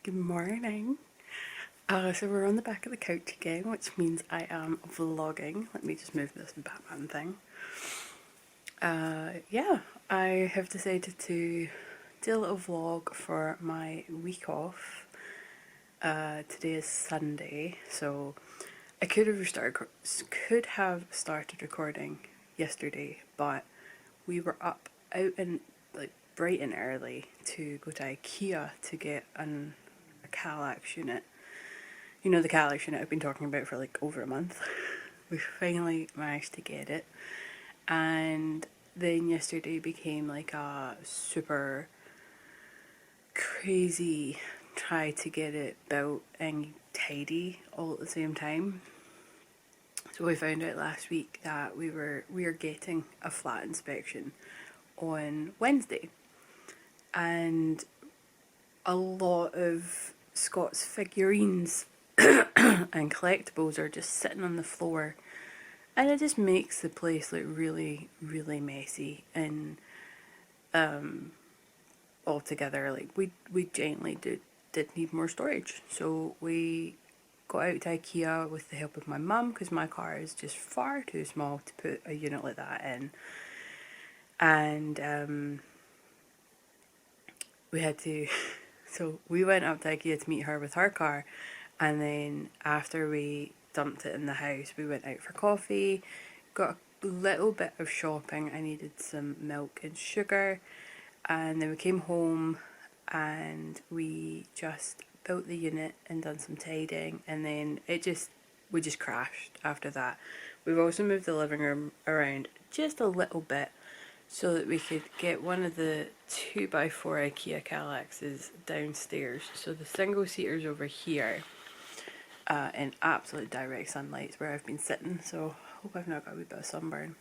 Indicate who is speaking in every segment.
Speaker 1: Good morning. So we're on the back of the couch again, which means I am vlogging. Let me just move this Batman thing. Yeah, I have decided to do a little vlog for my week off. Today is Sunday, so I could have started recording yesterday, but we were up out and like bright and early to go to IKEA to get a Kallax unit. You know, the Kallax unit I've been talking about for like over a month. We finally managed to get it, and then yesterday became like a super crazy try to get it built and tidy all at the same time. So we found out last week that we are getting a flat inspection on Wednesday, and a lot of Scott's figurines and collectibles are just sitting on the floor, and it just makes the place look really, really messy and altogether like we genuinely did need more storage. So we got out to IKEA with the help of my mum, because my car is just far too small to put a unit like that in, and we had to so we went up to IKEA to meet her with her car, and then after we dumped it in the house, we went out for coffee, got a little bit of shopping. I needed some milk and sugar, and then we came home and we just built the unit and done some tidying, and then we just crashed after that. We've also moved the living room around just a little bit so that we could get one of the 2x4 IKEA Kallaxes downstairs. So the single seater's over here, in absolute direct sunlight where I've been sitting, so I hope I've not got a wee bit of sunburn.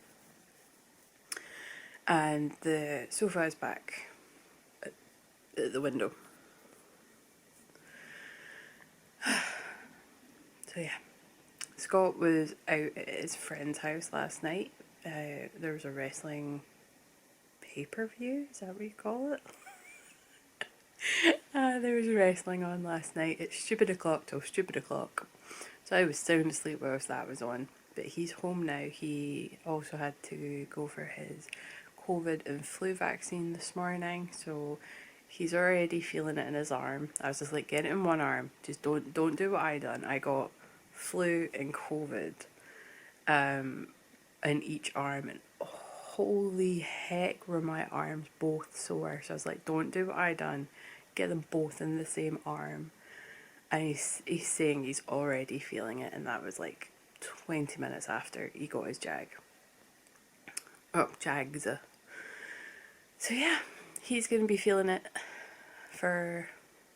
Speaker 1: And the sofa is back at the window. So yeah, Scott was out at his friend's house last night. There was a wrestling pay-per-view, is that what you call it? There was wrestling on last night at stupid o'clock till stupid o'clock. So I was sound asleep whilst that was on. But he's home now. He also had to go for his COVID and flu vaccine this morning, so he's already feeling it in his arm. I was just like, get it in one arm. Just don't do what I done. I got flu and COVID in each arm, and holy heck were my arms both sore. So I was like, don't do what I done. Get them both in the same arm. And he's saying he's already feeling it, and that was like 20 minutes after he got his jags. So yeah, he's going to be feeling it for...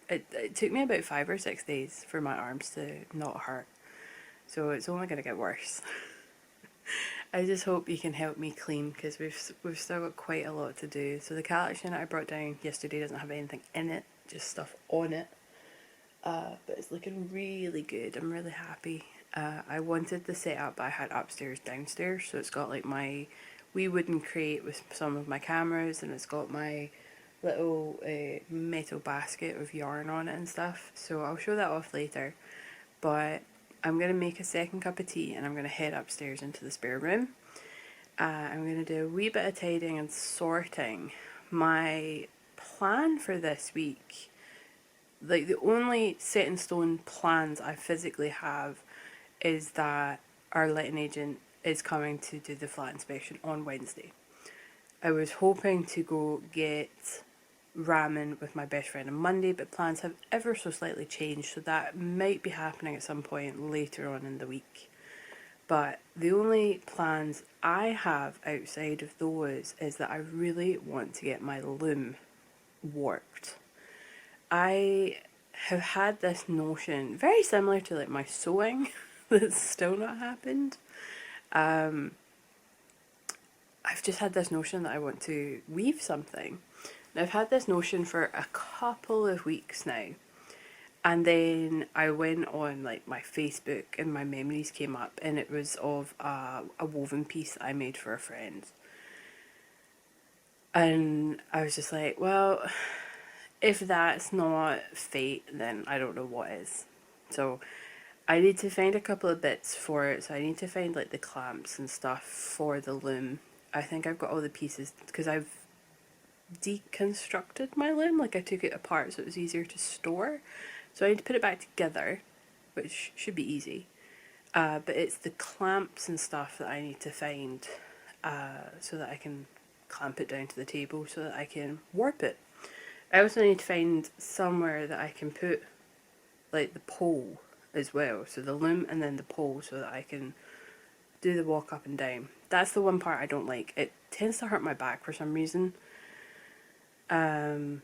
Speaker 1: It took me about 5 or 6 days for my arms to not hurt. So it's only going to get worse. I just hope you can help me clean, because we've still got quite a lot to do. So the Kallax unit I brought down yesterday doesn't have anything in it, just stuff on it. But it's looking really good. I'm really happy. I wanted the setup I had upstairs downstairs, so it's got like my wee wooden crate with some of my cameras, and it's got my little metal basket with yarn on it and stuff. So I'll show that off later. But I'm going to make a second cup of tea, and I'm going to head upstairs into the spare room. I'm going to do a wee bit of tidying and sorting. My plan for this week, like the only set in stone plans I physically have, is that our letting agent is coming to do the flat inspection on Wednesday. I was hoping to go get ramen with my best friend on Monday, but plans have ever so slightly changed, so that might be happening at some point later on in the week. But the only plans I have outside of those is that I really want to get my loom warped. I have had this notion, very similar to like my sewing, that's still not happened. I've just had this notion that I want to weave something. And I've had this notion for a couple of weeks now. And then I went on like my Facebook, and my memories came up, and it was of a woven piece that I made for a friend. And I was just like, well, if that's not fate, then I don't know what is. So I need to find a couple of bits for it. So I need to find like the clamps and stuff for the loom. I think I've got all the pieces because I've deconstructed my loom. Like I took it apart so it was easier to store. So I need to put it back together, which should be easy. But it's the clamps and stuff that I need to find so that I can clamp it down to the table so that I can warp it. I also need to find somewhere that I can put like the pole as well. So the loom and then the pole so that I can do the walk up and down. That's the one part I don't like. It tends to hurt my back for some reason. So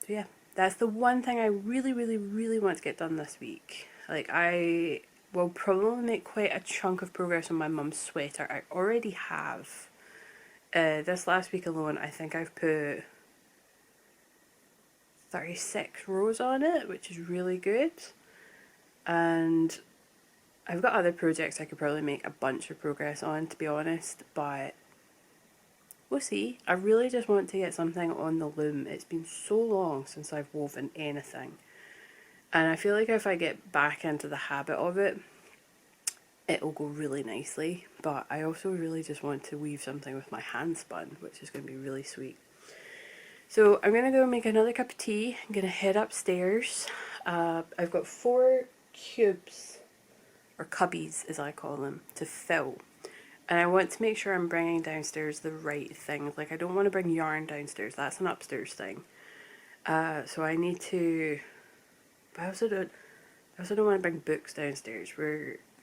Speaker 1: yeah, that's the one thing I really, really, really want to get done this week. Like I will probably make quite a chunk of progress on my mum's sweater. I already have. This last week alone, I think I've put 36 rows on it, which is really good. And I've got other projects I could probably make a bunch of progress on, to be honest, but we'll see. I really just want to get something on the loom. It's been so long since I've woven anything. And I feel like if I get back into the habit of it, it'll go really nicely. But I also really just want to weave something with my hand spun, which is going to be really sweet. So I'm going to go make another cup of tea. I'm going to head upstairs. I've got 4 cubes, or cubbies as I call them, to fill. And I want to make sure I'm bringing downstairs the right things. Like I don't want to bring yarn downstairs. That's an upstairs thing. So I need to... But I also don't want to bring books downstairs.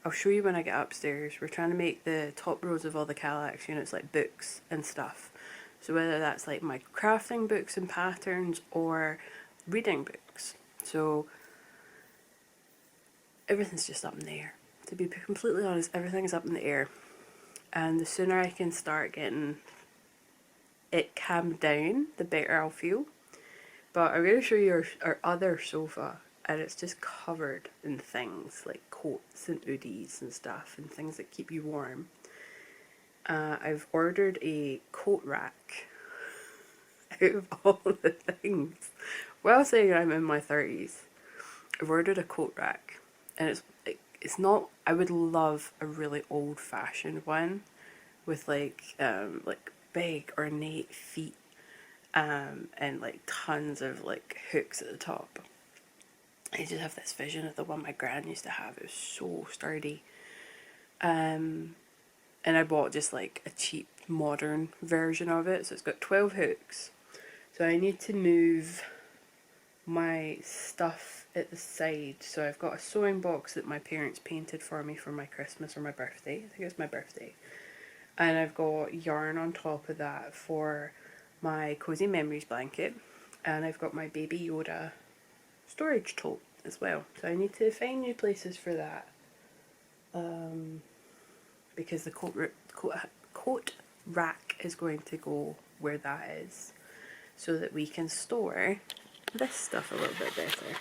Speaker 1: I'll show you when I get upstairs. We're trying to make the top rows of all the Kallax units like books and stuff. So whether that's like my crafting books and patterns or reading books. So everything's just up in the air. To be completely honest, everything's up in the air. And the sooner I can start getting it calmed down, the better I'll feel. But I'm going to show you our other sofa. And it's just covered in things like coats and hoodies and stuff and things that keep you warm. I've ordered a coat rack out of all the things. While saying I'm in my 30s, I've ordered a coat rack, and it's not. I would love a really old-fashioned one with like big ornate feet, and like tons of like hooks at the top. I just have this vision of the one my gran used to have. It was so sturdy. And I bought just like a cheap modern version of it. So it's got 12 hooks. So I need to move my stuff at the side. So I've got a sewing box that my parents painted for me for my Christmas or my birthday. I think it was my birthday. And I've got yarn on top of that for my Cozy Memories blanket. And I've got my Baby Yoda storage tote as well. So I need to find new places for that. Because the coat rack is going to go where that is, so that we can store this stuff a little bit better.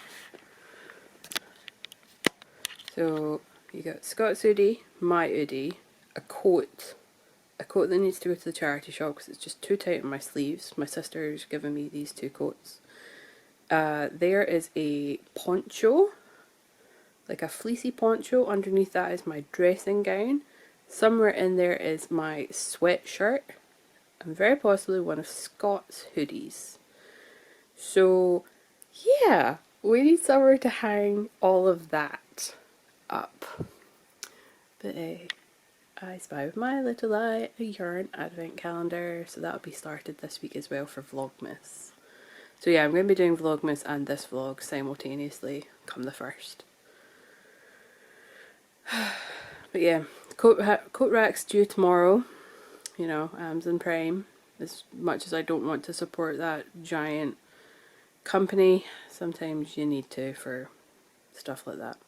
Speaker 1: So you got Scott's hoodie, my hoodie, a coat that needs to go to the charity shop because it's just too tight on my sleeves. My sister's given me these 2 coats. There is a poncho, like a fleecy poncho. Underneath that is my dressing gown. Somewhere in there is my sweatshirt, and very possibly one of Scott's hoodies. So yeah, we need somewhere to hang all of that up. But I spy with my little eye a yarn advent calendar, so that'll be started this week as well for Vlogmas. So yeah, I'm going to be doing Vlogmas and this vlog simultaneously come the 1st. But yeah, coat rack's due tomorrow. You know, Amazon Prime. As much as I don't want to support that giant company, sometimes you need to for stuff like that.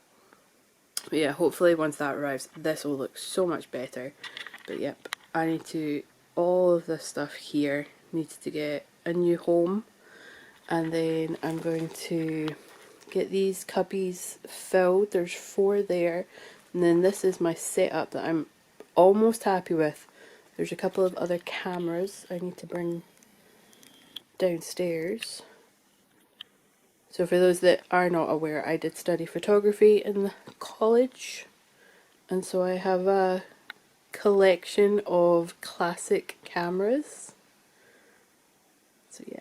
Speaker 1: But yeah, hopefully once that arrives, this will look so much better. But yep, I need to, all of this stuff here needs to get a new home. And then I'm going to get these cubbies filled. There's 4 there. And then this is my setup that I'm almost happy with. There's a couple of other cameras I need to bring downstairs. So for those that are not aware, I did study photography in college, and so I have a collection of classic cameras. So yeah.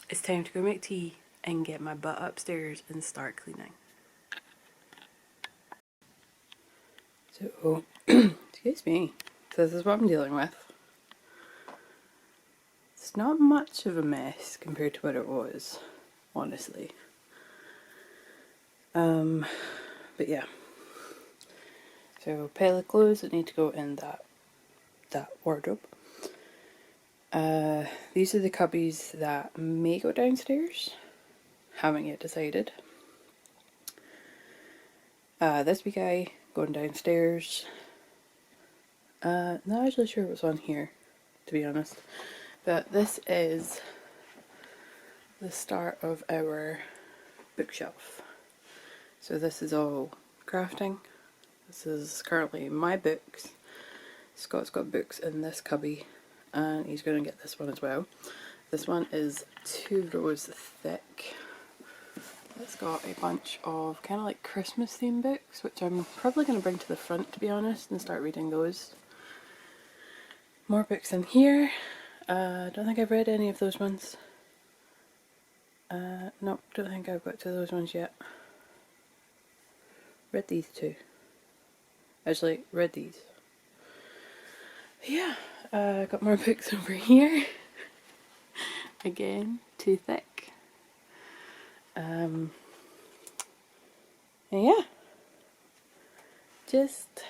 Speaker 1: It's time to go make tea and get my butt upstairs and start cleaning. So, excuse me. So this is what I'm dealing with. It's not much of a mess compared to what it was, honestly. But yeah. So pile of clothes that need to go in that wardrobe. These are the cubbies that may go downstairs. Haven't yet decided. This wee guy going downstairs. Not actually sure what's on here, to be honest. But this is the start of our bookshelf. So this is all crafting. This is currently my books. Scott's got books in this cubby, and he's going to get this one as well. This one is 2 rows thick. It's got a bunch of kind of like Christmas themed books, which I'm probably going to bring to the front, to be honest, and start reading those. More books in here. Don't think I've read any of those ones. Nope, don't think I've got to those ones yet. Read these two. Actually, read these. Yeah, got more books over here. Again, too thick. And yeah, just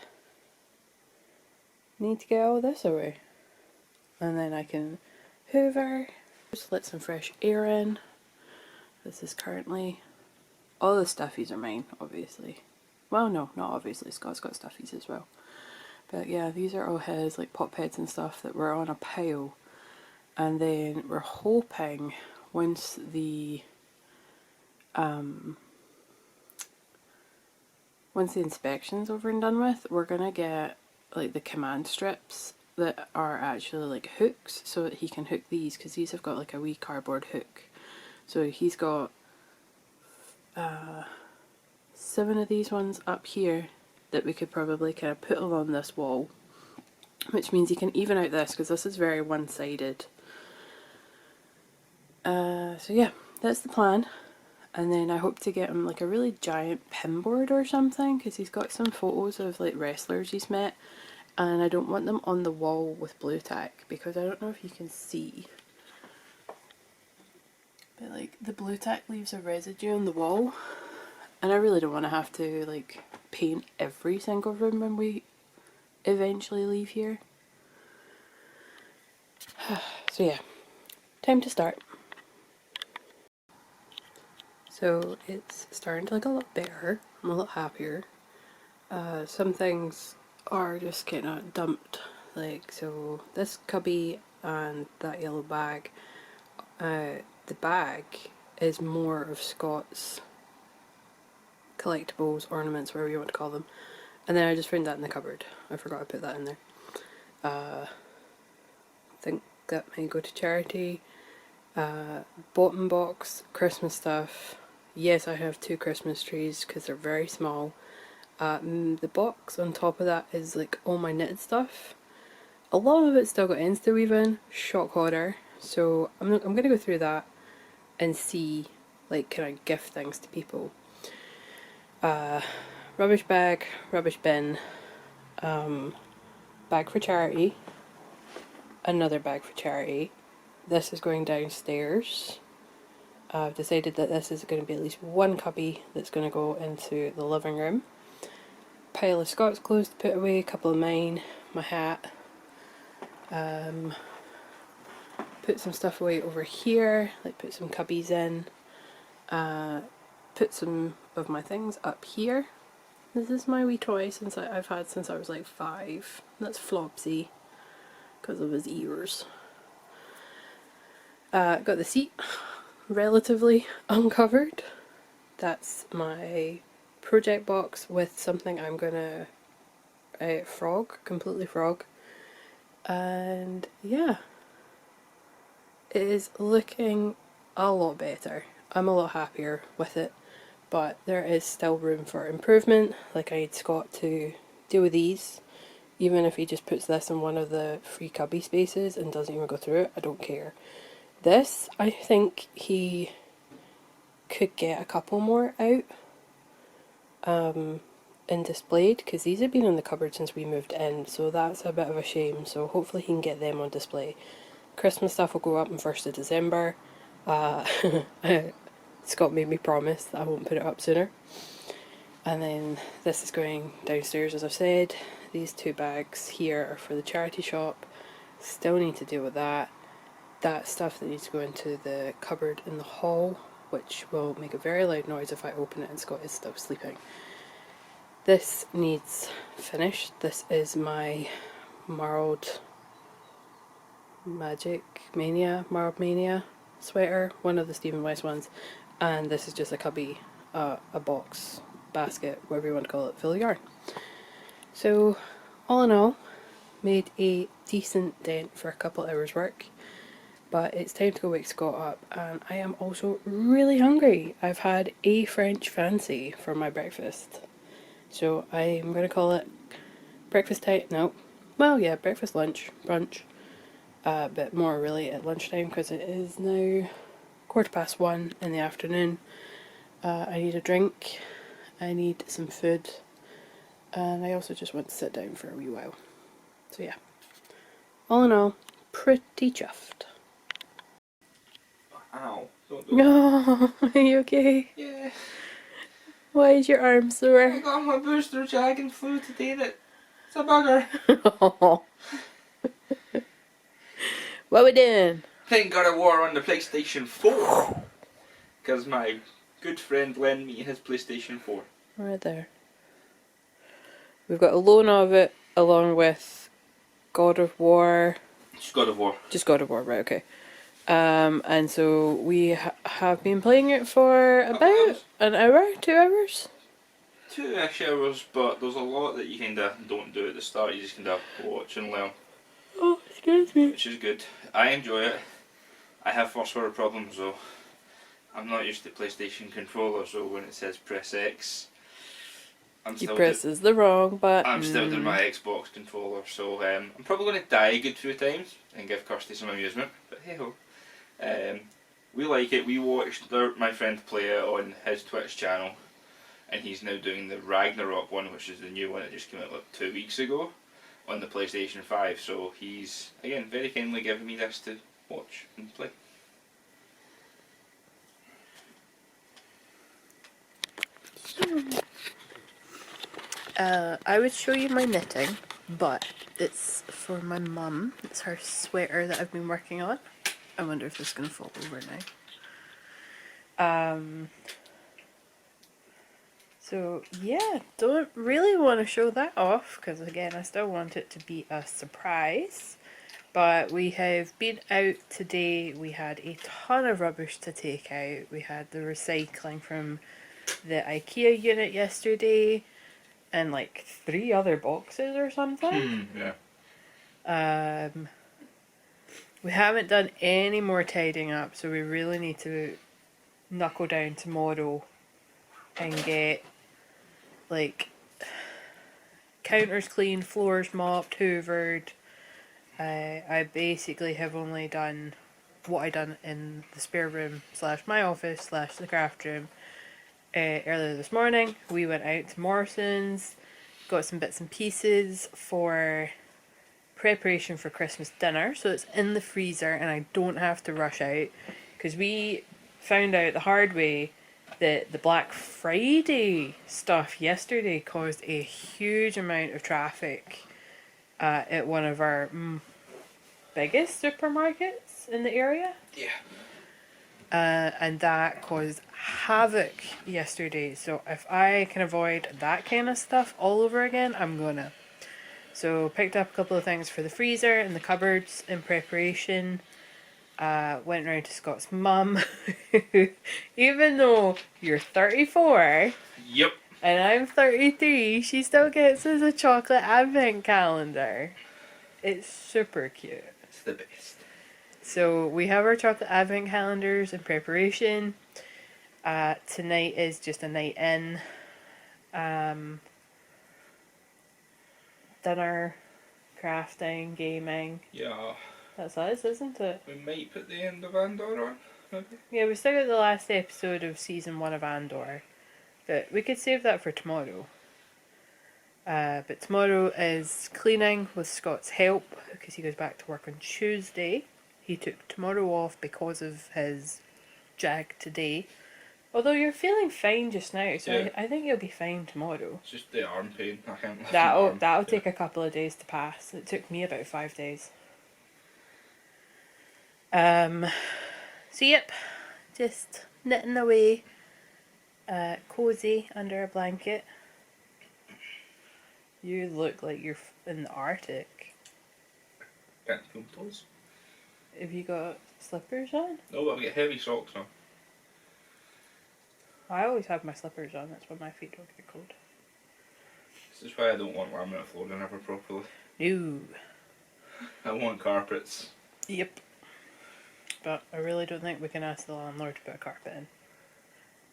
Speaker 1: need to get all this away. And then I can hoover, just let some fresh air in. This is currently, all the stuffies are mine, obviously. Well, no, not obviously, Scott's got stuffies as well. But yeah, these are all his, like pop heads and stuff that were on a pile. And then we're hoping once the inspection's over and done with, we're gonna get like the command strips that are actually like hooks, so that he can hook these, because these have got like a wee cardboard hook. So he's got 7 of these ones up here that we could probably kind of put along this wall, which means you can even out this, because this is very one-sided. So yeah, that's the plan. And then I hope to get him like a really giant pinboard or something, because he's got some photos of like wrestlers he's met, and I don't want them on the wall with blue tack, because I don't know if you can see, but like the blue tack leaves a residue on the wall, and I really don't want to have to like paint every single room when we eventually leave here. So yeah, time to start. So it's starting to look a lot better. I'm a lot happier. Some things are just kind of dumped, like so this cubby and that yellow bag. The bag is more of Scott's collectibles, ornaments, whatever you want to call them, and then I just found that in the cupboard. I forgot to put that in there. I think that may go to charity. Bottom box, Christmas stuff. Yes, I have 2 Christmas trees because they're very small. The box on top of that is like all my knitted stuff. A lot of it's still got Insta-weave in, shock horror. So I'm gonna go through that and see, like, can I gift things to people. Rubbish bag, rubbish bin, bag for charity, another bag for charity. This is going downstairs. I've decided that this is going to be at least one cubby that's going to go into the living room. Pile of Scott's clothes to put away, a couple of mine, my hat. Put some stuff away over here, like put some cubbies in. Put some of my things up here. This is my wee toy I've had since I was like 5. That's Flopsy, because of his ears. Got the seat relatively uncovered. That's my project box with something I'm gonna frog, completely frog. And yeah, it is looking a lot better. I'm a lot happier with it, but there is still room for improvement. Like, I need Scott to deal with these. Even if he just puts this in one of the free cubby spaces and doesn't even go through it, I don't care. This, I think he could get a couple more out and displayed, because these have been in the cupboard since we moved in, so that's a bit of a shame. So hopefully he can get them on display. Christmas stuff will go up on 1st of December. Scott made me promise that I won't put it up sooner. And then this is going downstairs, as I've said. These 2 bags here are for the charity shop. Still need to deal with that. That's stuff that needs to go into the cupboard in the hall, which will make a very loud noise if I open it and Scott is still sleeping. This needs finished. This is my Marled Mania sweater, one of the Stephen West ones, and this is just a cubby, a box, basket, whatever you want to call it, full of yarn. So all in all, made a decent dent for a couple hours work, but it's time to go wake Scott up, and I am also really hungry. I've had a French fancy for my breakfast, so I'm going to call it breakfast time. No, well, yeah, breakfast, lunch, brunch. But more really at lunchtime, because it is now 1:15 in the afternoon. I need a drink, I need some food, and I also just want to sit down for a wee while. So yeah, all in all, pretty chuffed.
Speaker 2: Ow, don't do it.
Speaker 1: No, are you okay?
Speaker 2: Yeah.
Speaker 1: Why is your arm
Speaker 2: I
Speaker 1: sore?
Speaker 2: got my booster jag and flu today and it's a bugger.
Speaker 1: What we doing?
Speaker 2: Playing God of War on the PlayStation 4. Because my good friend lent me his PlayStation 4.
Speaker 1: Right there. We've got a loan of it along with God of War.
Speaker 2: Just God of War.
Speaker 1: Just God of War, right, okay. And so we have been playing it for about an hour, 2 hours?
Speaker 2: 2-ish hours, but there's a lot that you kinda don't do at the start. You just kinda watch and learn.
Speaker 1: Oh, excuse me.
Speaker 2: Which is good. I enjoy it. I have first world problems though. I'm not used to PlayStation controller, so when it says press X,
Speaker 1: He presses the wrong button.
Speaker 2: I'm still doing my Xbox controller, so I'm probably going to die a good few times and give Kirsty some amusement, but hey ho. We like it. We watched my friend play it on his Twitch channel, and he's now doing the Ragnarok one, which is the new one that just came out like 2 weeks ago on the PlayStation 5, so he's, again, very kindly given me this to watch and play.
Speaker 1: I would show you my knitting, but it's for my mum. It's her sweater that I've been working on. I wonder if this is going to fall over now. So yeah, don't really want to show that off, because again, I still want it to be a surprise. But we have been out today. We had a ton of rubbish to take out. We had the recycling from the IKEA unit yesterday, and like 3 other boxes or something.
Speaker 2: Yeah.
Speaker 1: We haven't done any more tidying up, so we really need to knuckle down tomorrow and get like counters cleaned, floors mopped, hoovered. I basically have only done what I done in the spare room / my office / the craft room. Earlier this morning we went out to Morrison's, got some bits and pieces for preparation for Christmas dinner, so it's in the freezer and I don't have to rush out, because we found out the hard way that the Black Friday stuff yesterday caused a huge amount of traffic at one of our biggest supermarkets in the area.
Speaker 2: Yeah.
Speaker 1: And that caused havoc yesterday, so if I can avoid that kind of stuff all over again, I'm gonna. So picked up a couple of things for the freezer and the cupboards in preparation. Went round to Scott's mum. Even though you're 34,
Speaker 2: Yep.
Speaker 1: and I'm 33, she still gets us a chocolate advent calendar. It's super cute.
Speaker 2: It's the best.
Speaker 1: So we have our chocolate advent calendars in preparation. Tonight is just a night in. Dinner, crafting, gaming.
Speaker 2: Yeah.
Speaker 1: That's us, isn't it?
Speaker 2: We might put the end of Andor on, maybe.
Speaker 1: Yeah, we still got the last episode of season 1 of Andor. But we could save that for tomorrow. But tomorrow is cleaning with Scott's help because he goes back to work on Tuesday. He took tomorrow off because of his jag today. Although you're feeling fine just now, so
Speaker 2: Yeah.
Speaker 1: I think you'll be fine tomorrow.
Speaker 2: It's just the arm pain. I can't lift my arm.
Speaker 1: That'll take a couple of days to pass. It took me about 5 days. So yep, just knitting away, cozy under a blanket. You look like you're in the Arctic.
Speaker 2: Can't feel my toes.
Speaker 1: Have you got slippers on?
Speaker 2: No, but I've got heavy socks now.
Speaker 1: I always have my slippers on, that's why my feet don't get cold.
Speaker 2: This is why I don't want laminate flooring ever properly.
Speaker 1: No.
Speaker 2: I want carpets.
Speaker 1: Yep. But I really don't think we can ask the landlord to put a carpet in.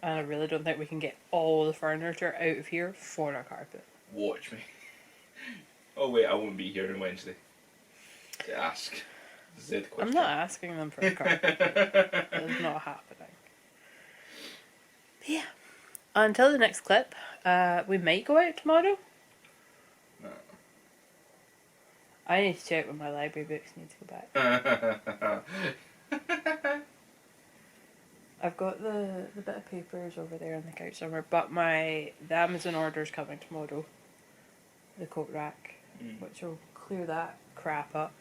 Speaker 1: And I really don't think we can get all the furniture out of here for a carpet.
Speaker 2: Watch me. Oh wait, I won't be here on Wednesday. To ask. Z question.
Speaker 1: I'm not asking them for a carpet. That's not happening. But yeah. Until the next clip, we might go out tomorrow.
Speaker 2: No.
Speaker 1: I need to check when my library books need to go back. I've got the bit of papers over there on the couch somewhere, but the Amazon order's coming tomorrow. The coat rack, which will clear that crap up.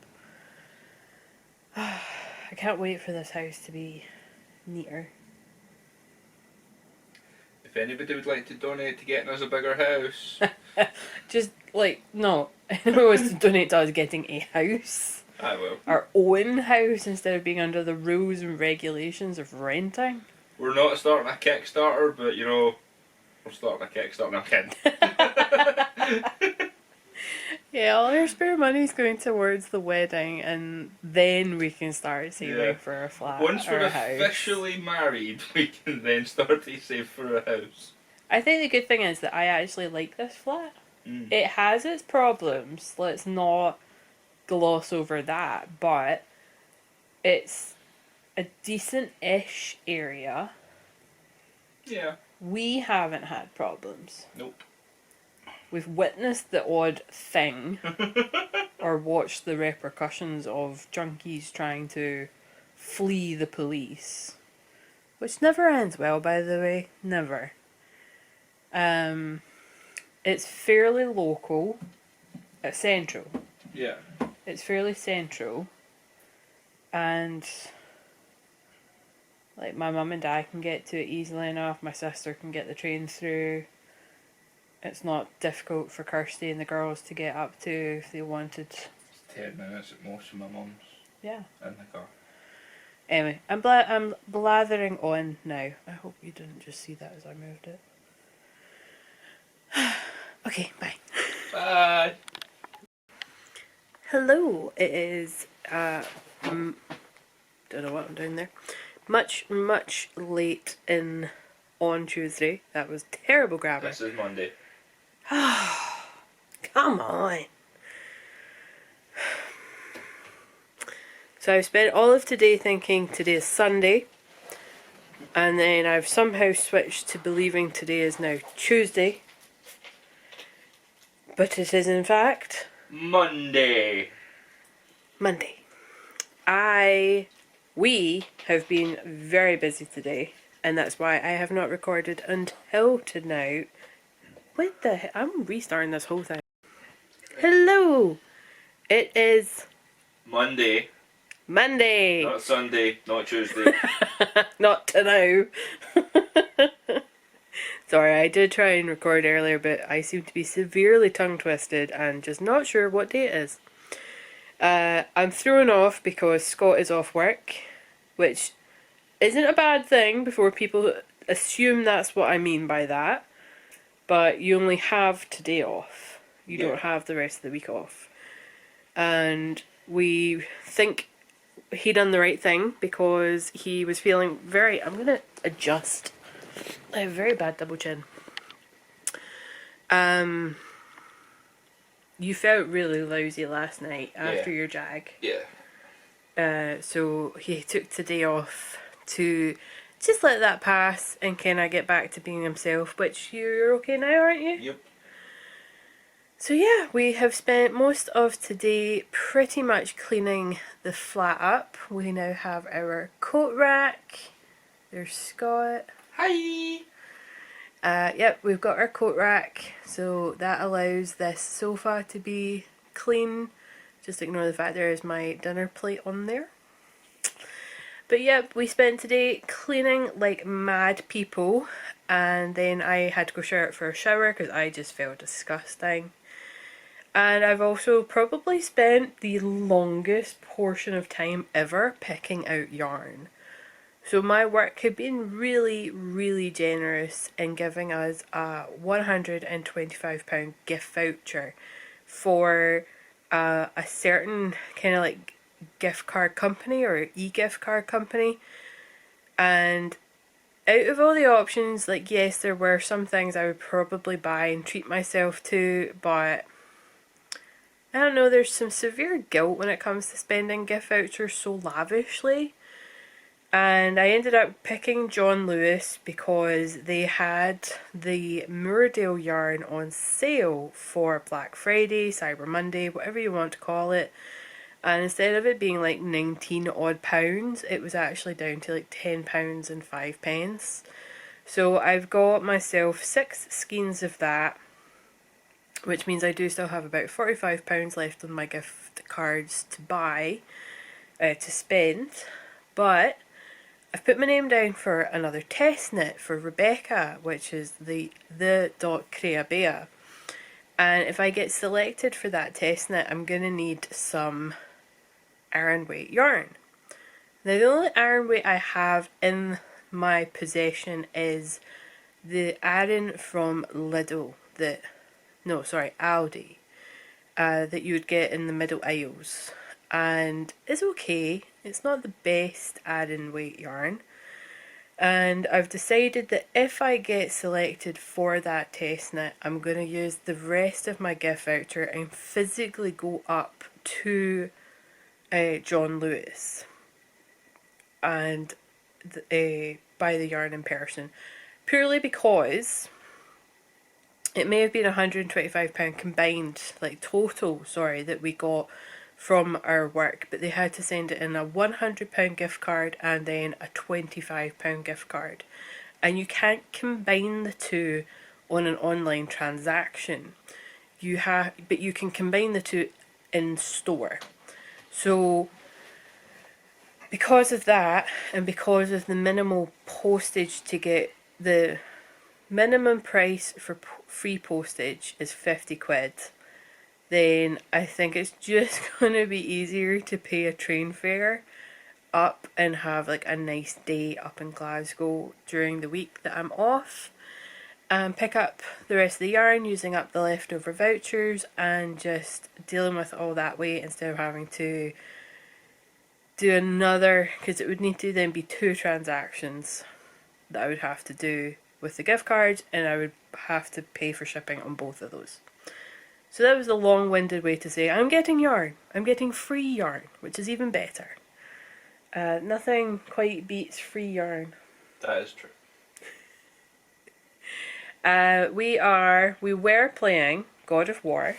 Speaker 1: I can't wait for this house to be neater.
Speaker 2: If anybody would like to donate to getting us a bigger house.
Speaker 1: Just like, no, anyone wants to donate to us getting a house.
Speaker 2: I will.
Speaker 1: Our own house instead of being under the rules and regulations of renting.
Speaker 2: We're not starting a Kickstarter, but you know, we're starting a Kickstarter. No, I'm kidding.
Speaker 1: Yeah, all our spare money's going towards the wedding, and then we can start saving for a flat
Speaker 2: Once
Speaker 1: or
Speaker 2: we're
Speaker 1: a house.
Speaker 2: officially married, we can then start to save for a house.
Speaker 1: I think the good thing is that I actually like this flat. It has its problems, let's not gloss over that, but it's a decent-ish area.
Speaker 2: Yeah.
Speaker 1: We haven't had problems.
Speaker 2: Nope.
Speaker 1: We've witnessed the odd thing or watched the repercussions of junkies trying to flee the police. Which never ends well, by the way. Never. It's fairly local. It's central.
Speaker 2: Yeah.
Speaker 1: It's fairly central. And like my mum and dad can get to it easily enough. My sister can get the train through. It's not difficult for Kirsty and the girls to get up to if they wanted.
Speaker 2: It's 10 minutes at most from my mum's.
Speaker 1: Yeah.
Speaker 2: In the car.
Speaker 1: Anyway, I'm blathering on now. I hope you didn't just see that as I moved it. Okay, bye.
Speaker 2: Bye.
Speaker 1: Hello, it is, don't know what I'm doing there. Much late on Tuesday. That was terrible grammar.
Speaker 2: This is Monday.
Speaker 1: Come on. So I've spent all of today thinking today is Sunday, and then I've somehow switched to believing today is now Tuesday, but it is in fact
Speaker 2: Monday.
Speaker 1: We have been very busy today, and that's why I have not recorded until tonight. What the heck? I'm restarting this whole thing. Hello! It is
Speaker 2: Monday. Not Sunday, not Tuesday.
Speaker 1: Not to now. Sorry, I did try and record earlier, but I seem to be severely tongue-twisted and just not sure what day it is. I'm thrown off because Scott is off work, which isn't a bad thing before people assume that's what I mean by that. but you only have today off. You
Speaker 2: Yeah.
Speaker 1: don't have the rest of the week off. And we think he done the right thing because he was feeling very... I'm going to adjust. I have a very bad double chin. You felt really lousy last night after your jag.
Speaker 2: Yeah.
Speaker 1: So he took today off to just let that pass and kind of get back to being himself, which you're okay now, aren't you?
Speaker 2: Yep.
Speaker 1: So yeah, we have spent most of today pretty much cleaning the flat up. We now have our coat rack. There's Scott.
Speaker 2: Hi!
Speaker 1: Yep, we've got our coat rack, so that allows this sofa to be clean. Just ignore the fact there is my dinner plate on there. But yep, we spent today cleaning like mad people, and then I had to go for a shower because I just felt disgusting. And I've also probably spent the longest portion of time ever picking out yarn. So my work had been really, really generous in giving us a £125 gift voucher for a certain kind of like gift card company or e-gift card company. And out of all the options, like, yes, there were some things I would probably buy and treat myself to, but I don't know, there's some severe guilt when it comes to spending gift vouchers so lavishly. And I ended up picking John Lewis because they had the Moordale yarn on sale for Black Friday, Cyber Monday, whatever you want to call it. And instead of it being like 19 odd pounds, it was actually down to like £10 and 5 pence. So I've got myself 6 skeins of that, which means I do still have about £45 left on my gift cards to buy, to spend. But I've put my name down for another test knit for Rebecca, which is the Creabea. And if I get selected for that test knit, I'm going to need some iron weight yarn. Now the only iron weight I have in my possession is the Aran from Lidl, Aldi, that you would get in the Middle Isles. And it's okay, it's not the best Aran weight yarn. And I've decided that if I get selected for that test knit, I'm going to use the rest of my gift voucher and physically go up to John Lewis and buy the yarn in person, purely because it may have been £125 combined, like total, that we got from our work, but they had to send it in a £100 gift card and then a £25 gift card, and you can't combine the two on an online transaction. But you can combine the two in store. So because of that, and because of the minimal postage to get, the minimum price for free postage is 50 quid, then I think it's just going to be easier to pay a train fare up and have like a nice day up in Glasgow during the week that I'm off, and pick up the rest of the yarn using up the leftover vouchers and just dealing with all that way instead of having to do another, because it would need to then be 2 transactions that I would have to do with the gift cards, and I would have to pay for shipping on both of those. So that was a long-winded way to say I'm getting yarn. I'm getting free yarn, which is even better. Nothing quite beats free yarn.
Speaker 2: That is true.
Speaker 1: We were playing God of War,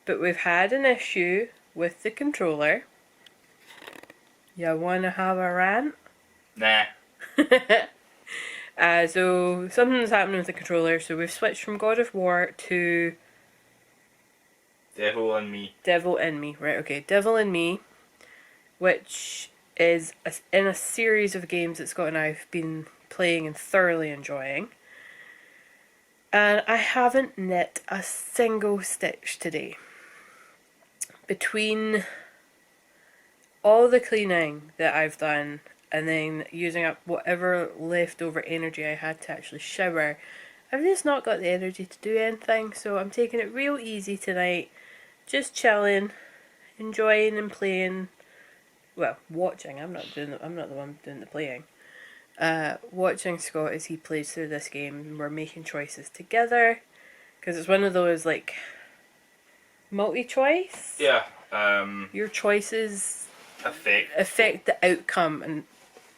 Speaker 1: but we've had an issue with the controller. You wanna have a rant?
Speaker 2: Nah.
Speaker 1: So something's happening with the controller, so we've switched from God of War to
Speaker 2: Devil in Me.
Speaker 1: Devil in Me, right, okay. Devil in Me, which is in a series of games that Scott and I have been playing and thoroughly enjoying. And I haven't knit a single stitch today. Between all the cleaning that I've done and then using up whatever leftover energy I had to actually shower I've just not got the energy to do anything, so I'm taking it real easy tonight. Just chilling, enjoying and playing. Well, watching. I'm not the one doing the playing. Watching Scott as he plays through this game, and we're making choices together, because it's one of those like multi-choice.
Speaker 2: Yeah.
Speaker 1: Your choices
Speaker 2: Affect
Speaker 1: the outcome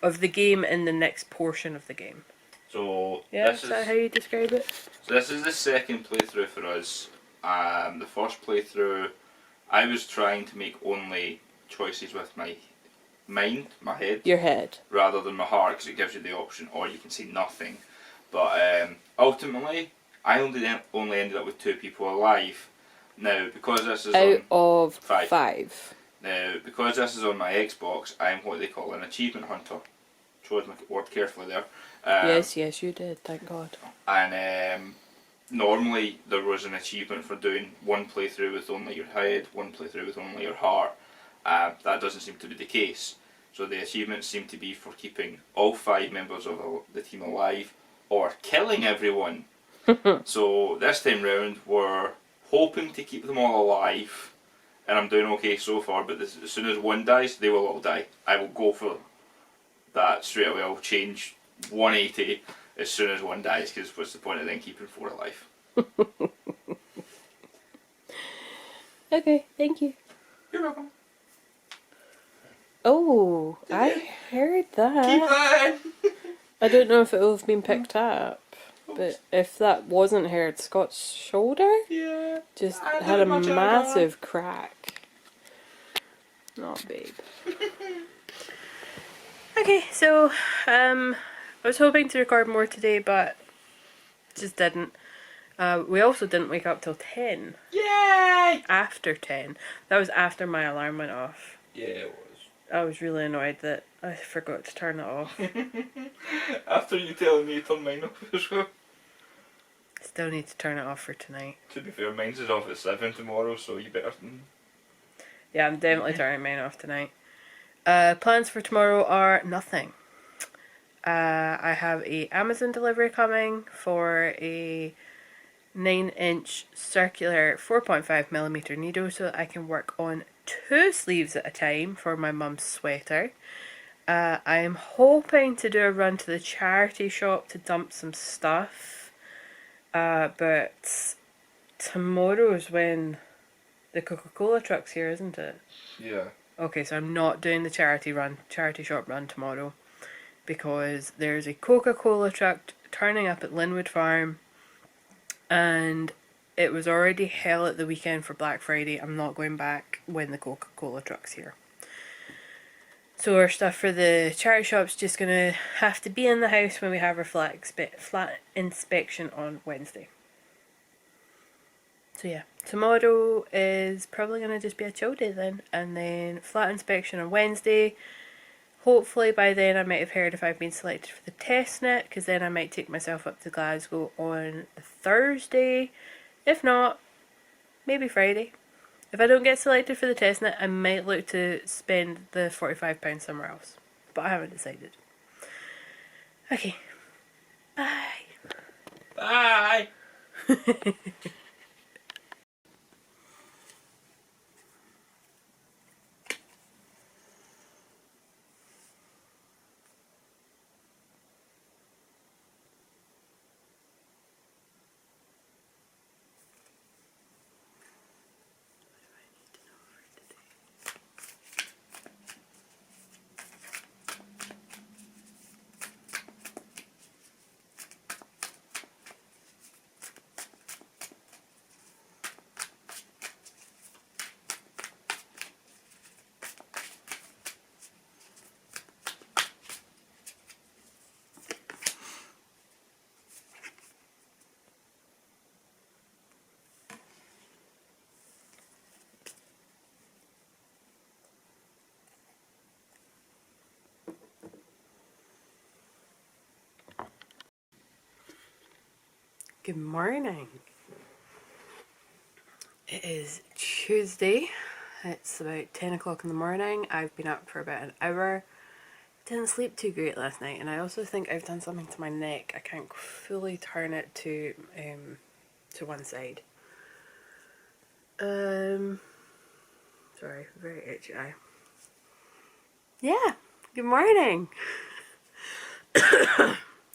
Speaker 1: of the game in the next portion of the game.
Speaker 2: So
Speaker 1: Yeah,
Speaker 2: this
Speaker 1: is that how you describe it?
Speaker 2: So this is the second playthrough for us. The first playthrough, I was trying to make only choices with my mind, my head,
Speaker 1: Your head.
Speaker 2: rather than my heart, because it gives you the option, or you can see nothing. But ultimately, I only ended up with 2 people alive. Now, because this is
Speaker 1: Out
Speaker 2: on
Speaker 1: of five.
Speaker 2: Now, because this is on my Xbox, I'm what they call an achievement hunter. Chose my word carefully there.
Speaker 1: Yes, you did. Thank God.
Speaker 2: And normally there was an achievement for doing one playthrough with only your head, one playthrough with only your heart. That doesn't seem to be the case. So the achievements seem to be for keeping all 5 members of the team alive or killing everyone. So this time round we're hoping to keep them all alive, and I'm doing okay so far, but as soon as one dies, they will all die. I will go for that straight away. I'll change 180 as soon as one dies, because what's the point of then keeping 4 alive?
Speaker 1: Okay, thank you.
Speaker 2: You're welcome.
Speaker 1: Oh,
Speaker 2: Did
Speaker 1: I
Speaker 2: you?
Speaker 1: heard that.
Speaker 2: Keep that in.
Speaker 1: I don't know if it will have been picked up, but if that wasn't heard, Scott's shoulder
Speaker 2: Yeah.
Speaker 1: just
Speaker 2: I
Speaker 1: had
Speaker 2: did
Speaker 1: a
Speaker 2: my job.
Speaker 1: massive crack. Not babe. Okay, so I was hoping to record more today, but just didn't. We also didn't wake up till 10.
Speaker 2: Yay!
Speaker 1: After 10. That was after my alarm went off.
Speaker 2: Yeah, it was.
Speaker 1: I was really annoyed that I forgot to turn it off.
Speaker 2: After you telling me to turn mine off as well.
Speaker 1: Still need to turn it off for tonight.
Speaker 2: To be fair, mine's is off at 7 tomorrow, so you better...
Speaker 1: Yeah, I'm definitely turning mine off tonight. Plans for tomorrow are nothing. I have a Amazon delivery coming for a 9-inch circular 4.5mm needle so that I can work on 2 sleeves at a time for my mum's sweater. I am hoping to do a run to the charity shop to dump some stuff, but tomorrow's when the Coca-Cola truck's here, isn't it?
Speaker 2: Yeah.
Speaker 1: Okay, so I'm not doing the charity shop run tomorrow, because there's a Coca-Cola truck turning up at Linwood Farm, and it was already hell at the weekend for Black Friday. I'm not going back when the Coca-Cola truck's here. So our stuff for the charity shop's just going to have to be in the house when we have our flat inspection on Wednesday. So yeah, tomorrow is probably going to just be a chill day then, and then flat inspection on Wednesday. Hopefully by then I might have heard if I've been selected for the test net, because then I might take myself up to Glasgow on Thursday. If not, maybe Friday. If I don't get selected for the test net, I might look to spend the £45 somewhere else. But I haven't decided. Okay. Bye.
Speaker 2: Bye!
Speaker 1: Good morning. It is Tuesday. It's about 10 o'clock in the morning. I've been up for about an hour didn't sleep too great last night, and I also think I've done something to my neck. I can't fully turn it to one side. Sorry, very itchy eye. Yeah, good morning.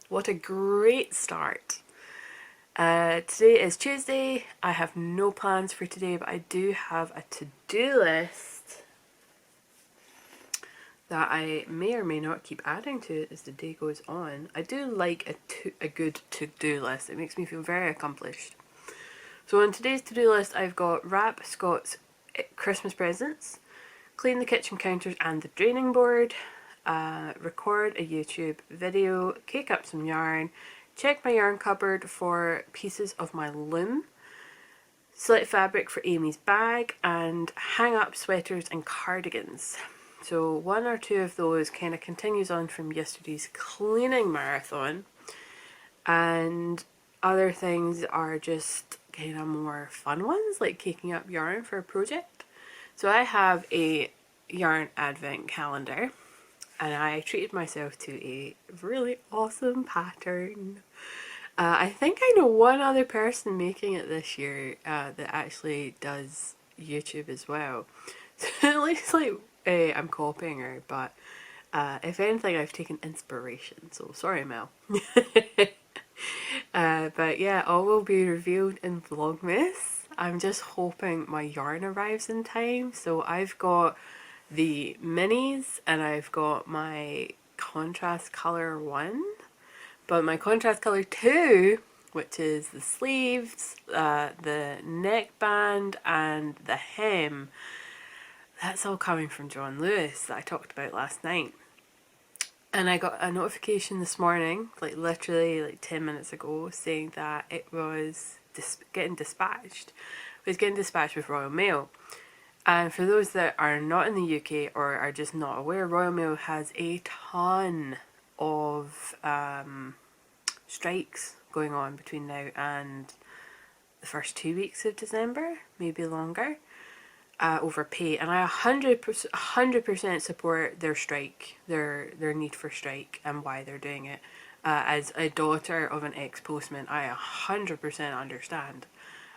Speaker 1: What a great start. Today is Tuesday. I have no plans for today, but I do have a to-do list that I may or may not keep adding to as the day goes on. I do like a good to-do list. It makes me feel very accomplished. So on today's to-do list, I've got wrap Scott's Christmas presents, clean the kitchen counters and the draining board, record a YouTube video, cake up some yarn, check my yarn cupboard for pieces of my loom, select fabric for Amy's bag, and hang up sweaters and cardigans. So one or two of those kind of continues on from yesterday's cleaning marathon, and other things are just kind of more fun ones, like caking up yarn for a project. So I have a yarn advent calendar, and I treated myself to a really awesome pattern. I think I know one other person making it this year that actually does YouTube as well. So it looks like I'm copying her, but if anything, I've taken inspiration. So sorry, Mel. But yeah, all will be revealed in Vlogmas. I'm just hoping my yarn arrives in time. So I've got the minis and I've got my contrast color 1, but my contrast color 2, which is the sleeves, the neckband and the hem, that's all coming from John Lewis that I talked about last night. And I got a notification this morning, like literally like 10 minutes ago, saying that it was getting dispatched. It was getting dispatched with Royal Mail. And for those that are not in the UK or are just not aware, Royal Mail has a ton of strikes going on between now and the first 2 weeks of December, maybe longer, over pay. And I 100% support their strike, their need for strike and why they're doing it. As a daughter of an ex-postman, I 100% understand.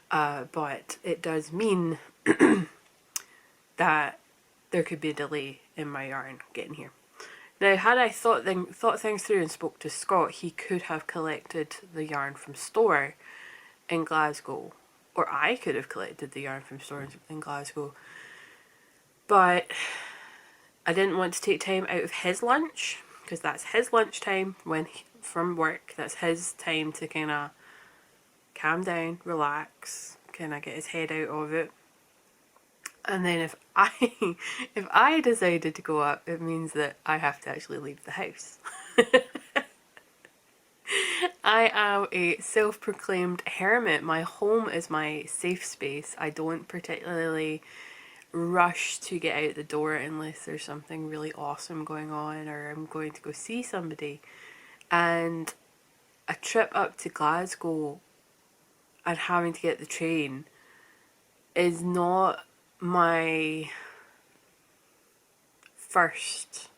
Speaker 1: But it does mean that there could be a delay in my yarn getting here. Now, had I thought things through and spoke to Scott, he could have collected the yarn from store in Glasgow, or I could have collected the yarn from store in Glasgow. But I didn't want to take time out of his lunch, because that's his lunch time from work. That's his time to kind of calm down, relax, kind of get his head out of it. And then if I decided to go up, it means that I have to actually leave the house. I am a self-proclaimed hermit. My home is my safe space. I don't particularly rush to get out the door unless there's something really awesome going on or I'm going to go see somebody. And a trip up to Glasgow and having to get the train is not my first.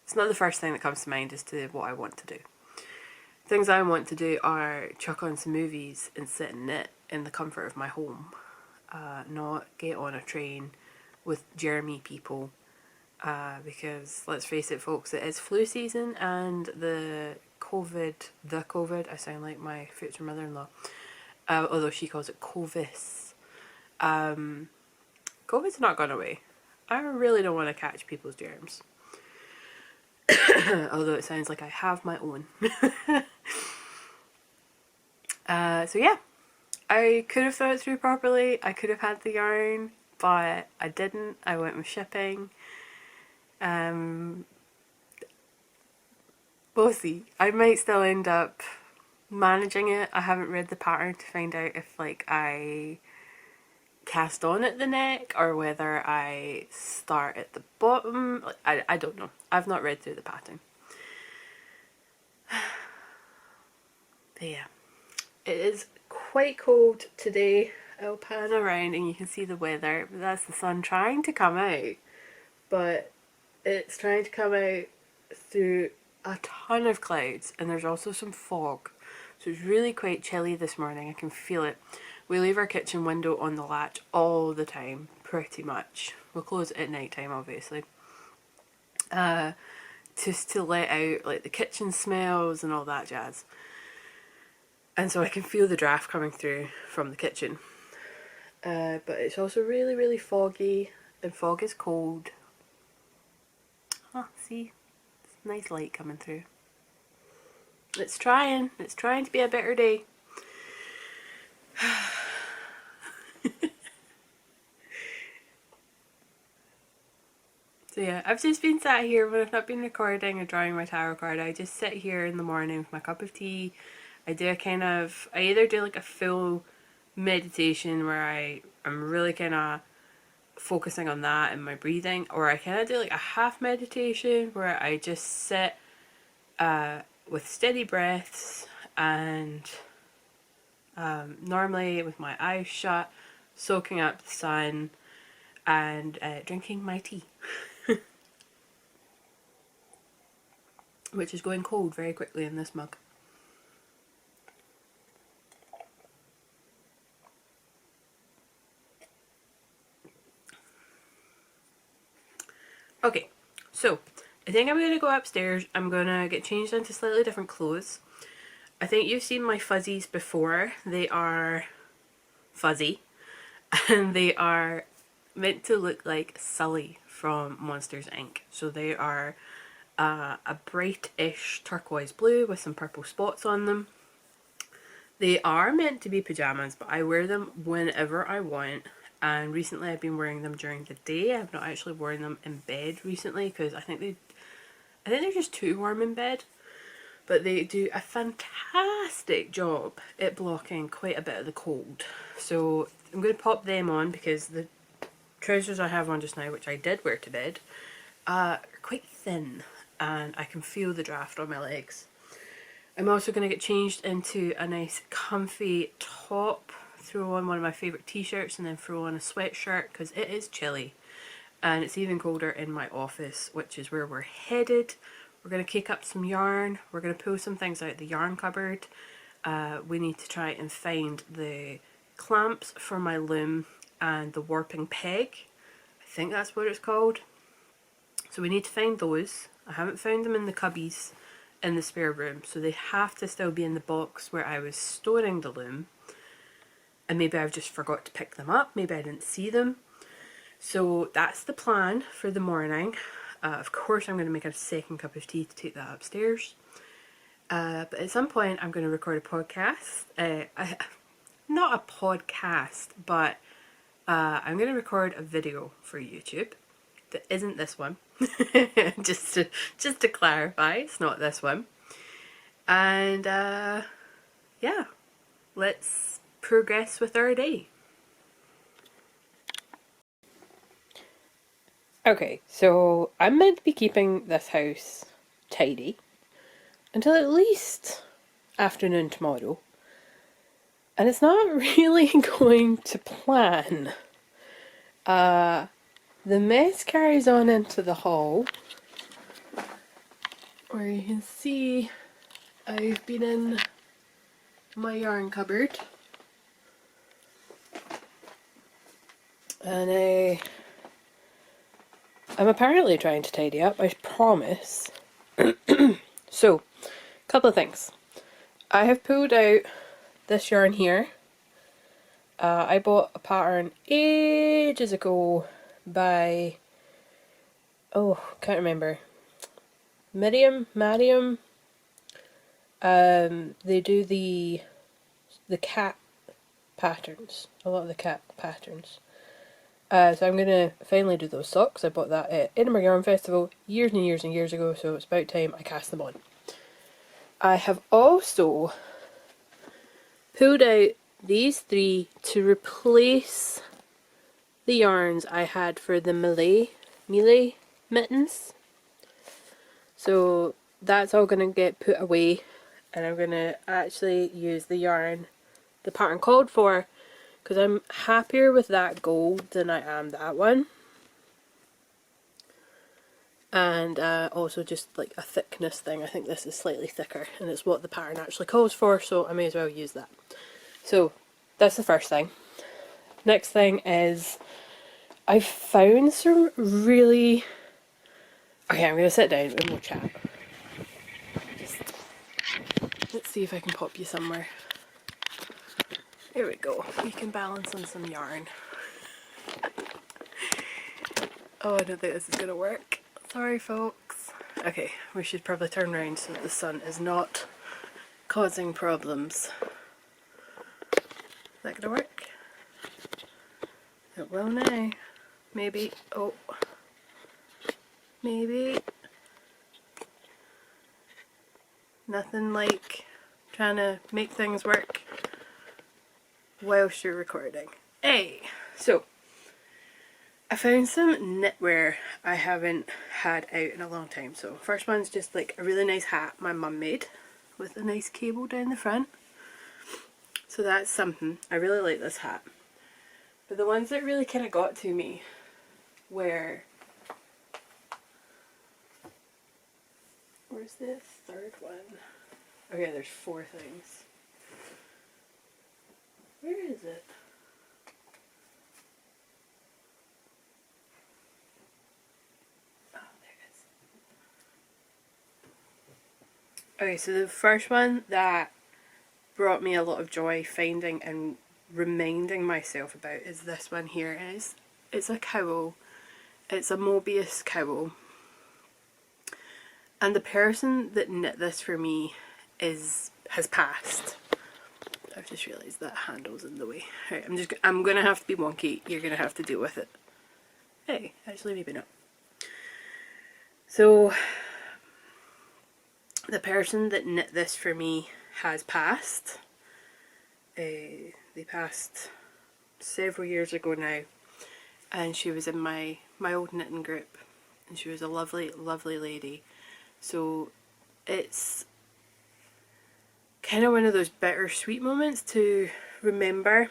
Speaker 1: It's not the first thing that comes to mind as to what I want to do. Things I want to do are chuck on some movies and sit and knit in the comfort of my home. Not get on a train with Jeremy people. Because let's face it, folks, it is flu season and the COVID, I sound like my future mother-in-law, although she calls it Covis. COVID's not gone away. I really don't want to catch people's germs. Although it sounds like I have my own. So yeah, I could have thought it through properly. I could have had the yarn, but I didn't. I went with shipping. We'll see. I might still end up managing it. I haven't read the pattern to find out if like I cast on at the neck or whether I start at the bottom. I don't know. I've not read through the pattern. But yeah, it is quite cold today. I'll pan around and you can see the weather, but that's the sun trying to come out. But it's trying to come out through a ton of clouds, and there's also some fog. So it's really quite chilly this morning. I can feel it. We leave our kitchen window on the latch all the time, pretty much. We'll close it at night time, obviously. Just to let out like the kitchen smells and all that jazz. And so I can feel the draft coming through from the kitchen. But it's also really, really foggy, and fog is cold. Oh, see? It's nice light coming through. It's trying to be a better day. So yeah, I've just been sat here when I've not been recording or drawing my tarot card. I just sit here in the morning with my cup of tea. I either do like a full meditation where I'm really kind of focusing on that and my breathing, or I kind of do like a half meditation where I just sit with steady breaths and normally with my eyes shut, soaking up the sun and drinking my tea. Which is going cold very quickly in this mug. Okay, so I think I'm going to go upstairs. I'm going to get changed into slightly different clothes. I think you've seen my fuzzies before. They are fuzzy and they are meant to look like Sully from Monsters Inc. So they are a brightish turquoise blue with some purple spots on them. They are meant to be pajamas, but I wear them whenever I want. And recently I've been wearing them during the day. I've not actually worn them in bed recently because I think they're just too warm in bed. But they do a fantastic job at blocking quite a bit of the cold. So I'm going to pop them on because the trousers I have on just now, which I did wear to bed, are quite thin and I can feel the draft on my legs. I'm also going to get changed into a nice comfy top, throw on one of my favourite t-shirts and then throw on a sweatshirt because it is chilly and it's even colder in my office, which is where we're headed. We're going to kick up some yarn. We're going to pull some things out of the yarn cupboard. We need to try and find the clamps for my loom and the warping peg. I think that's what it's called. So we need to find those. I haven't found them in the cubbies in the spare room, so they have to still be in the box where I was storing the loom. And maybe I've just forgot to pick them up. Maybe I didn't see them. So that's the plan for the morning. Of course I'm going to make a second cup of tea to take that upstairs. But at some point I'm going to record a podcast. Not a podcast, but I'm going to record a video for YouTube that isn't this one. just to clarify, it's not this one. And yeah, let's progress with our day. Okay, so I'm meant to be keeping this house tidy until at least afternoon tomorrow. And it's not really going to plan. The mess carries on into the hall, where you can see I've been in my yarn cupboard. And I'm apparently trying to tidy up, I promise. So, a couple of things. I have pulled out this yarn here. I bought a pattern ages ago by, can't remember. Miriam. They do the cat patterns, a lot of the cat patterns. So I'm going to finally do those socks. I bought that at Edinburgh Yarn Festival years and years and years ago, so it's about time I cast them on. I have also pulled out these three to replace the yarns I had for the Melee mittens. So that's all going to get put away, and I'm going to actually use the yarn the pattern called for, because I'm happier with that gold than I am that one. and also just like a thickness thing. I think this is slightly thicker and it's what the pattern actually calls for, so I may as well use that. So that's the first thing. Next thing is I've found some really... Okay, I'm going to sit down and we'll chat. Let's see if I can pop you somewhere. Here we go. You can balance on some yarn. Oh, I don't think this is going to work. Sorry, folks. Okay, we should probably turn around so that the sun is not causing problems. Is that going to work? It will now. Maybe. Oh. Maybe. Nothing like trying to make things work whilst you're recording. Hey! So, I found some knitwear I haven't had out in a long time. So first one's just like a really nice hat my mum made with a nice cable down the front. So that's something. I really like this hat. But the ones that really kind of got to me were... Where's the third one? Okay, there's 4 things. Where is it? Okay, so the first one that brought me a lot of joy finding and reminding myself about is this one here. It's a cowl. It's a Mobius cowl. And the person that knit this for me has passed. I've just realised that handle's in the way. Right, I'm gonna have to be wonky. You're gonna have to deal with it. Hey, actually maybe not. So the person that knit this for me has passed. They passed several years ago now, and she was in my old knitting group, and she was a lovely, lovely lady. So it's kind of one of those bittersweet moments to remember,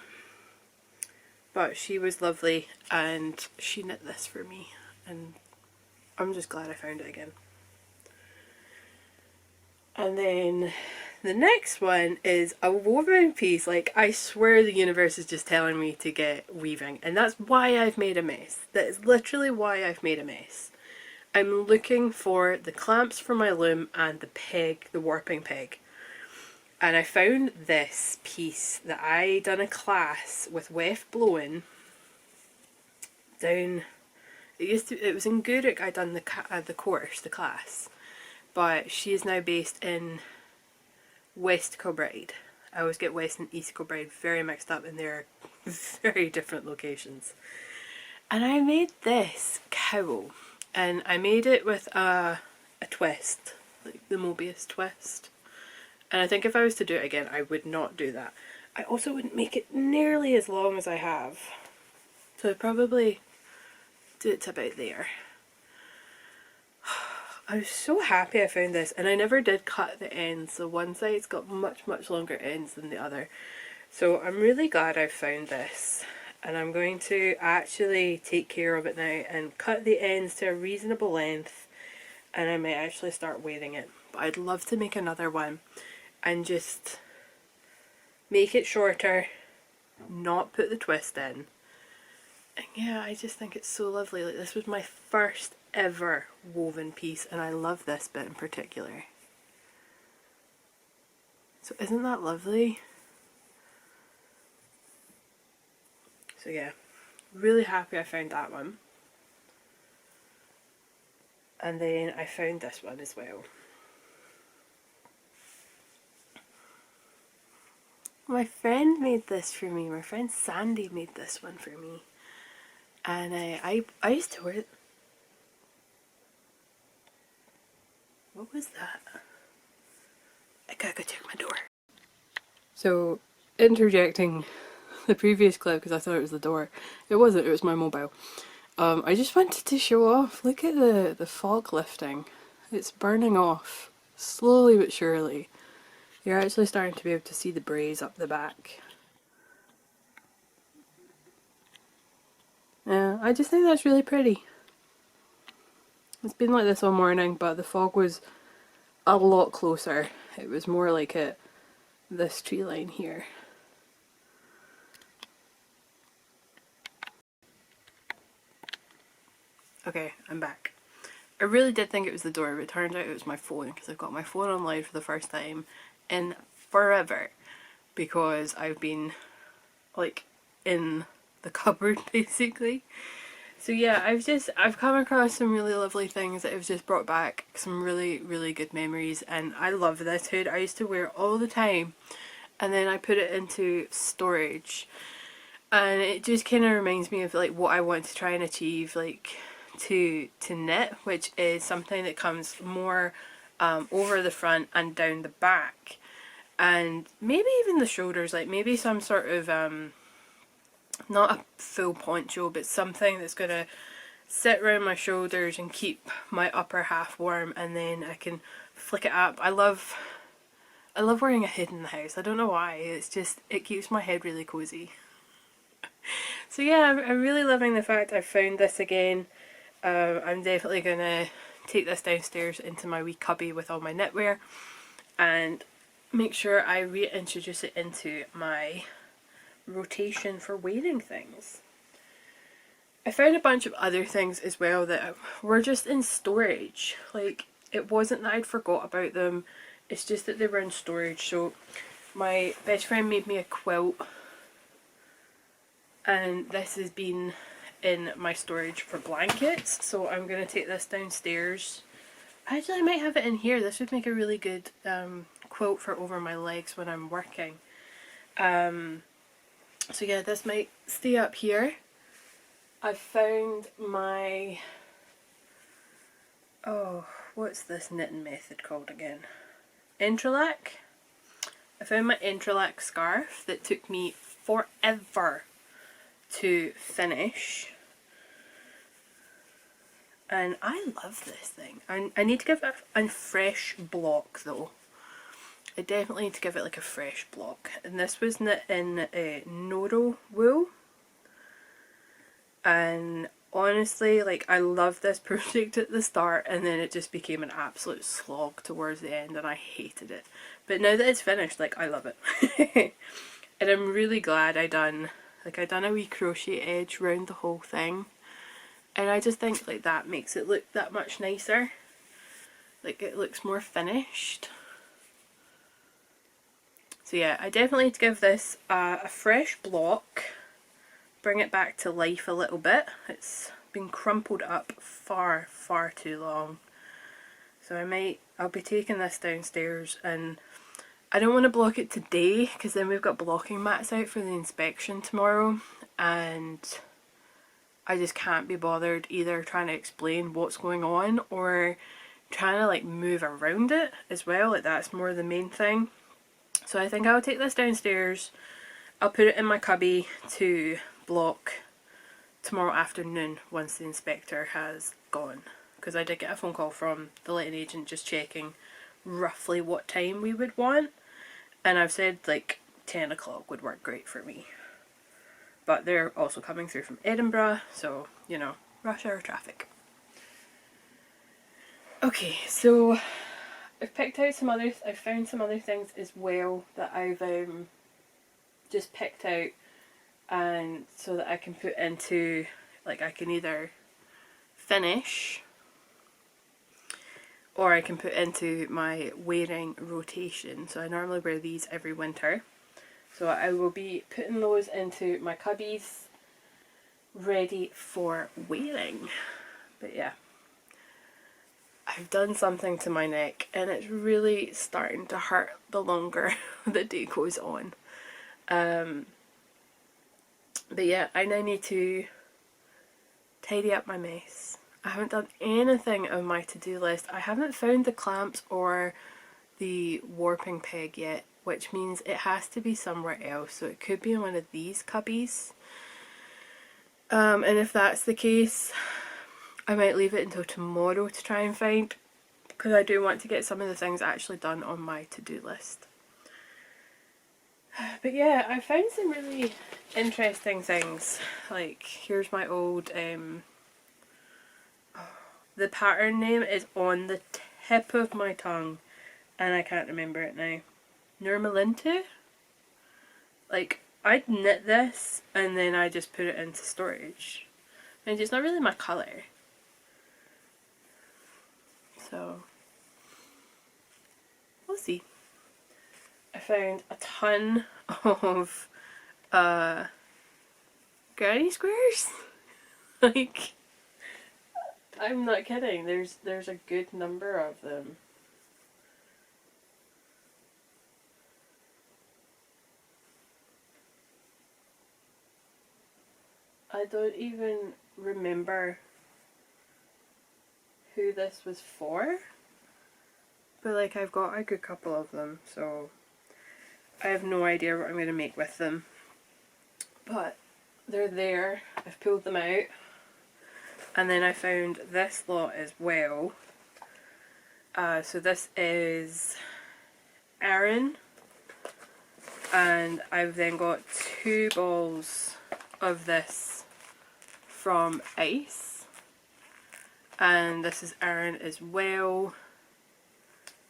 Speaker 1: but she was lovely and she knit this for me, and I'm just glad I found it again. And then the next one is a woven piece. Like, I swear the universe is just telling me to get weaving, and that's why I've made a mess. That is literally why I've made a mess. I'm looking for the clamps for my loom and the peg, the warping peg. And I found this piece that I done a class with Weft Blowing down... It was in Gurick I done the course, the class. But she is now based in West Kilbride. I always get West and East Kilbride very mixed up, and they're very different locations. And I made this cowl, and I made it with a twist, like the Mobius twist. And I think if I was to do it again, I would not do that. I also wouldn't make it nearly as long as I have. So I'd probably do it to about there. I was so happy I found this, and I never did cut the ends, so one side's got much longer ends than the other. So I'm really glad I found this, and I'm going to actually take care of it now and cut the ends to a reasonable length, and I might actually start wearing it. But I'd love to make another one and just make it shorter, not put the twist in. And yeah, I just think it's so lovely. Like, this was my first ever woven piece, and I love this bit in particular. So isn't that lovely? So yeah, really happy I found that one. And then I found this one as well. My friend made this for me. My friend Sandy made this one for me. And I used to wear it. What was that? I gotta go check my door. So, interjecting the previous clip because I thought it was the door. It wasn't, it was my mobile. I just wanted to show off. Look at the fog lifting. It's burning off, slowly but surely. You're actually starting to be able to see the braze up the back. Yeah, I just think that's really pretty. It's been like this all morning, but the fog was a lot closer. It was more like at this tree line here. Okay, I'm back. I really did think it was the door, but it turned out it was my phone, because I've got my phone on loud for the first time in forever, because I've been like in the cupboard basically. So yeah, I've come across some really lovely things that have just brought back some really, really good memories, and I love this hood. I used to wear it all the time, and then I put it into storage, and it just kind of reminds me of like what I want to try and achieve, like to knit, which is something that comes more over the front and down the back, and maybe even the shoulders, like maybe some sort of not a full poncho, but something that's gonna sit around my shoulders and keep my upper half warm, and then I can flick it up. I love wearing a hood in the house. I don't know why. It's just, it keeps my head really cozy. So yeah, I'm really loving the fact I've found this again. I'm definitely gonna take this downstairs into my wee cubby with all my knitwear and make sure I reintroduce it into my rotation for wearing things. I found a bunch of other things as well that were just in storage. Like, it wasn't that I'd forgot about them, it's just that they were in storage. So my best friend made me a quilt, and this has been in my storage for blankets, so I'm going to take this downstairs. Actually, I might have it in here. This would make a really good quilt for over my legs when I'm working. So yeah, this might stay up here. I found my, oh, what's this knitting method called again? Entrelac. I found my entrelac scarf that took me forever to finish, and I love this thing. I need to give it a fresh block though. I definitely need to give it like a fresh block, and this was knit in Noro wool, and honestly, like, I loved this project at the start, and then it just became an absolute slog towards the end, and I hated it. But now that it's finished, like, I love it. And I'm really glad I done a wee crochet edge round the whole thing, and I just think like that makes it look that much nicer. Like, it looks more finished. So yeah, I definitely need to give this a fresh block, bring it back to life a little bit. It's been crumpled up far, far too long. So I'll be taking this downstairs, and I don't want to block it today because then we've got blocking mats out for the inspection tomorrow, and I just can't be bothered either trying to explain what's going on or trying to like move around it as well. Like, that's more the main thing. So I think I'll take this downstairs, I'll put it in my cubby to block tomorrow afternoon once the inspector has gone, because I did get a phone call from the letting agent just checking roughly what time we would want, and I've said like 10 o'clock would work great for me. But they're also coming through from Edinburgh, so, you know, rush hour traffic. Okay, so I've found some other things as well that I've just picked out, and so that I can put into, like, I can either finish or I can put into my wearing rotation. So I normally wear these every winter, so I will be putting those into my cubbies ready for wearing. But yeah, I've done something to my neck and it's really starting to hurt the longer the day goes on. But yeah, I now need to tidy up my mess. I haven't done anything on my to-do list. I haven't found the clamps or the warping peg yet, which means it has to be somewhere else. So it could be in one of these cubbies. And if that's the case, I might leave it until tomorrow to try and find, because I do want to get some of the things actually done on my to-do list. But yeah, I found some really interesting things. Like, here's my old the pattern name is on the tip of my tongue and I can't remember it now. Nurmalintu? Like, I'd knit this and then I just put it into storage. And it's not really my colour. So, we'll see. I found a ton of granny squares. Like, I'm not kidding. There's a good number of them. I don't even remember who this was for, but like I've got a good couple of them, so I have no idea what I'm going to make with them. But they're there. I've pulled them out. And then I found this lot as well. So this is Aran. And I've then got 2 balls of this from Ice. And this is Aran as well.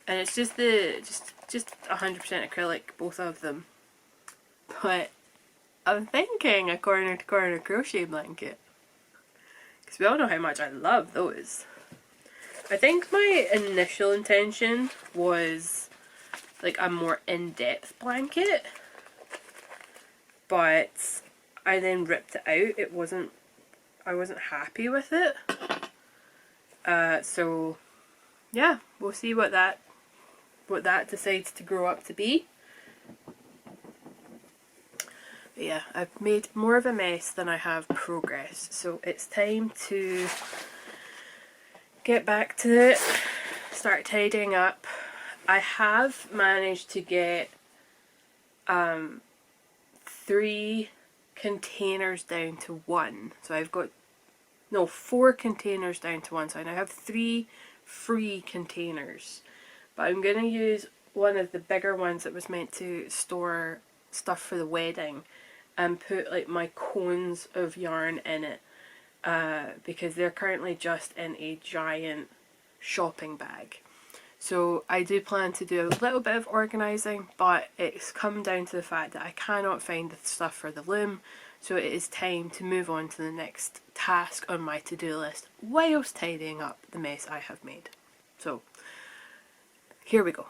Speaker 1: And it's just just 100% acrylic, both of them. But I'm thinking a corner to corner crochet blanket. Because we all know how much I love those. I think my initial intention was like a more in-depth blanket. But I then ripped it out. I wasn't happy with it. So yeah, we'll see what that decides to grow up to be. But yeah, I've made more of a mess than I have progress, so it's time to get back to it, start tidying up. I have managed to get 3 containers down to 1, so I've got 4 containers down to 1, so I now have 3 free containers. But I'm going to use one of the bigger ones that was meant to store stuff for the wedding and put like my cones of yarn in it, because they're currently just in a giant shopping bag. So I do plan to do a little bit of organising, but it's come down to the fact that I cannot find the stuff for the loom, so it is time to move on to the next task on my to-do list whilst tidying up the mess I have made. So here we go.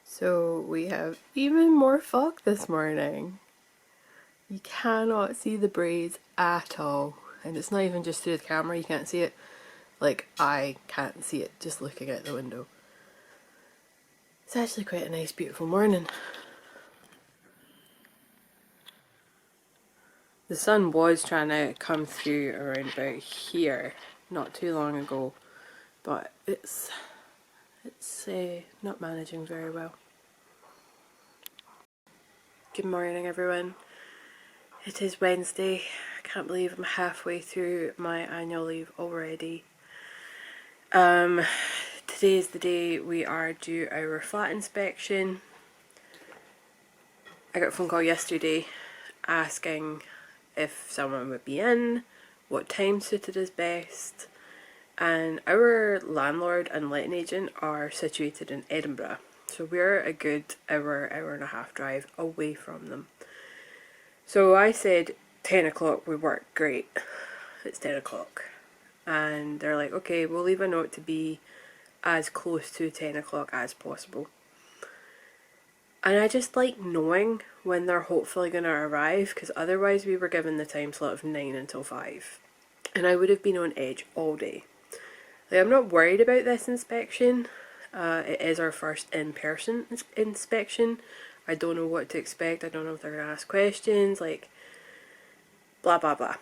Speaker 1: So we have even more fog this morning. You cannot see the braids at all, and it's not even just through the camera, you can't see it. Like, I can't see it just looking out the window. It's actually quite a nice beautiful morning. The sun was trying to come through around about here not too long ago, but it's not managing very well. Good morning everyone. It is Wednesday. I can't believe I'm halfway through my annual leave already. Today is the day we are due our flat inspection. I got a phone call yesterday asking if someone would be in, what time suited us best, and our landlord and letting agent are situated in Edinburgh, so we're a good hour and a half drive away from them. So I said 10 o'clock would work great. It's 10 o'clock. And they're like, okay, we'll leave a note to be as close to 10 o'clock as possible. And I just like knowing when they're hopefully going to arrive, because otherwise we were given the time slot of 9 until 5. And I would have been on edge all day. Like, I'm not worried about this inspection. It is our first in-person inspection. I don't know what to expect. I don't know if they're going to ask questions, like blah blah blah.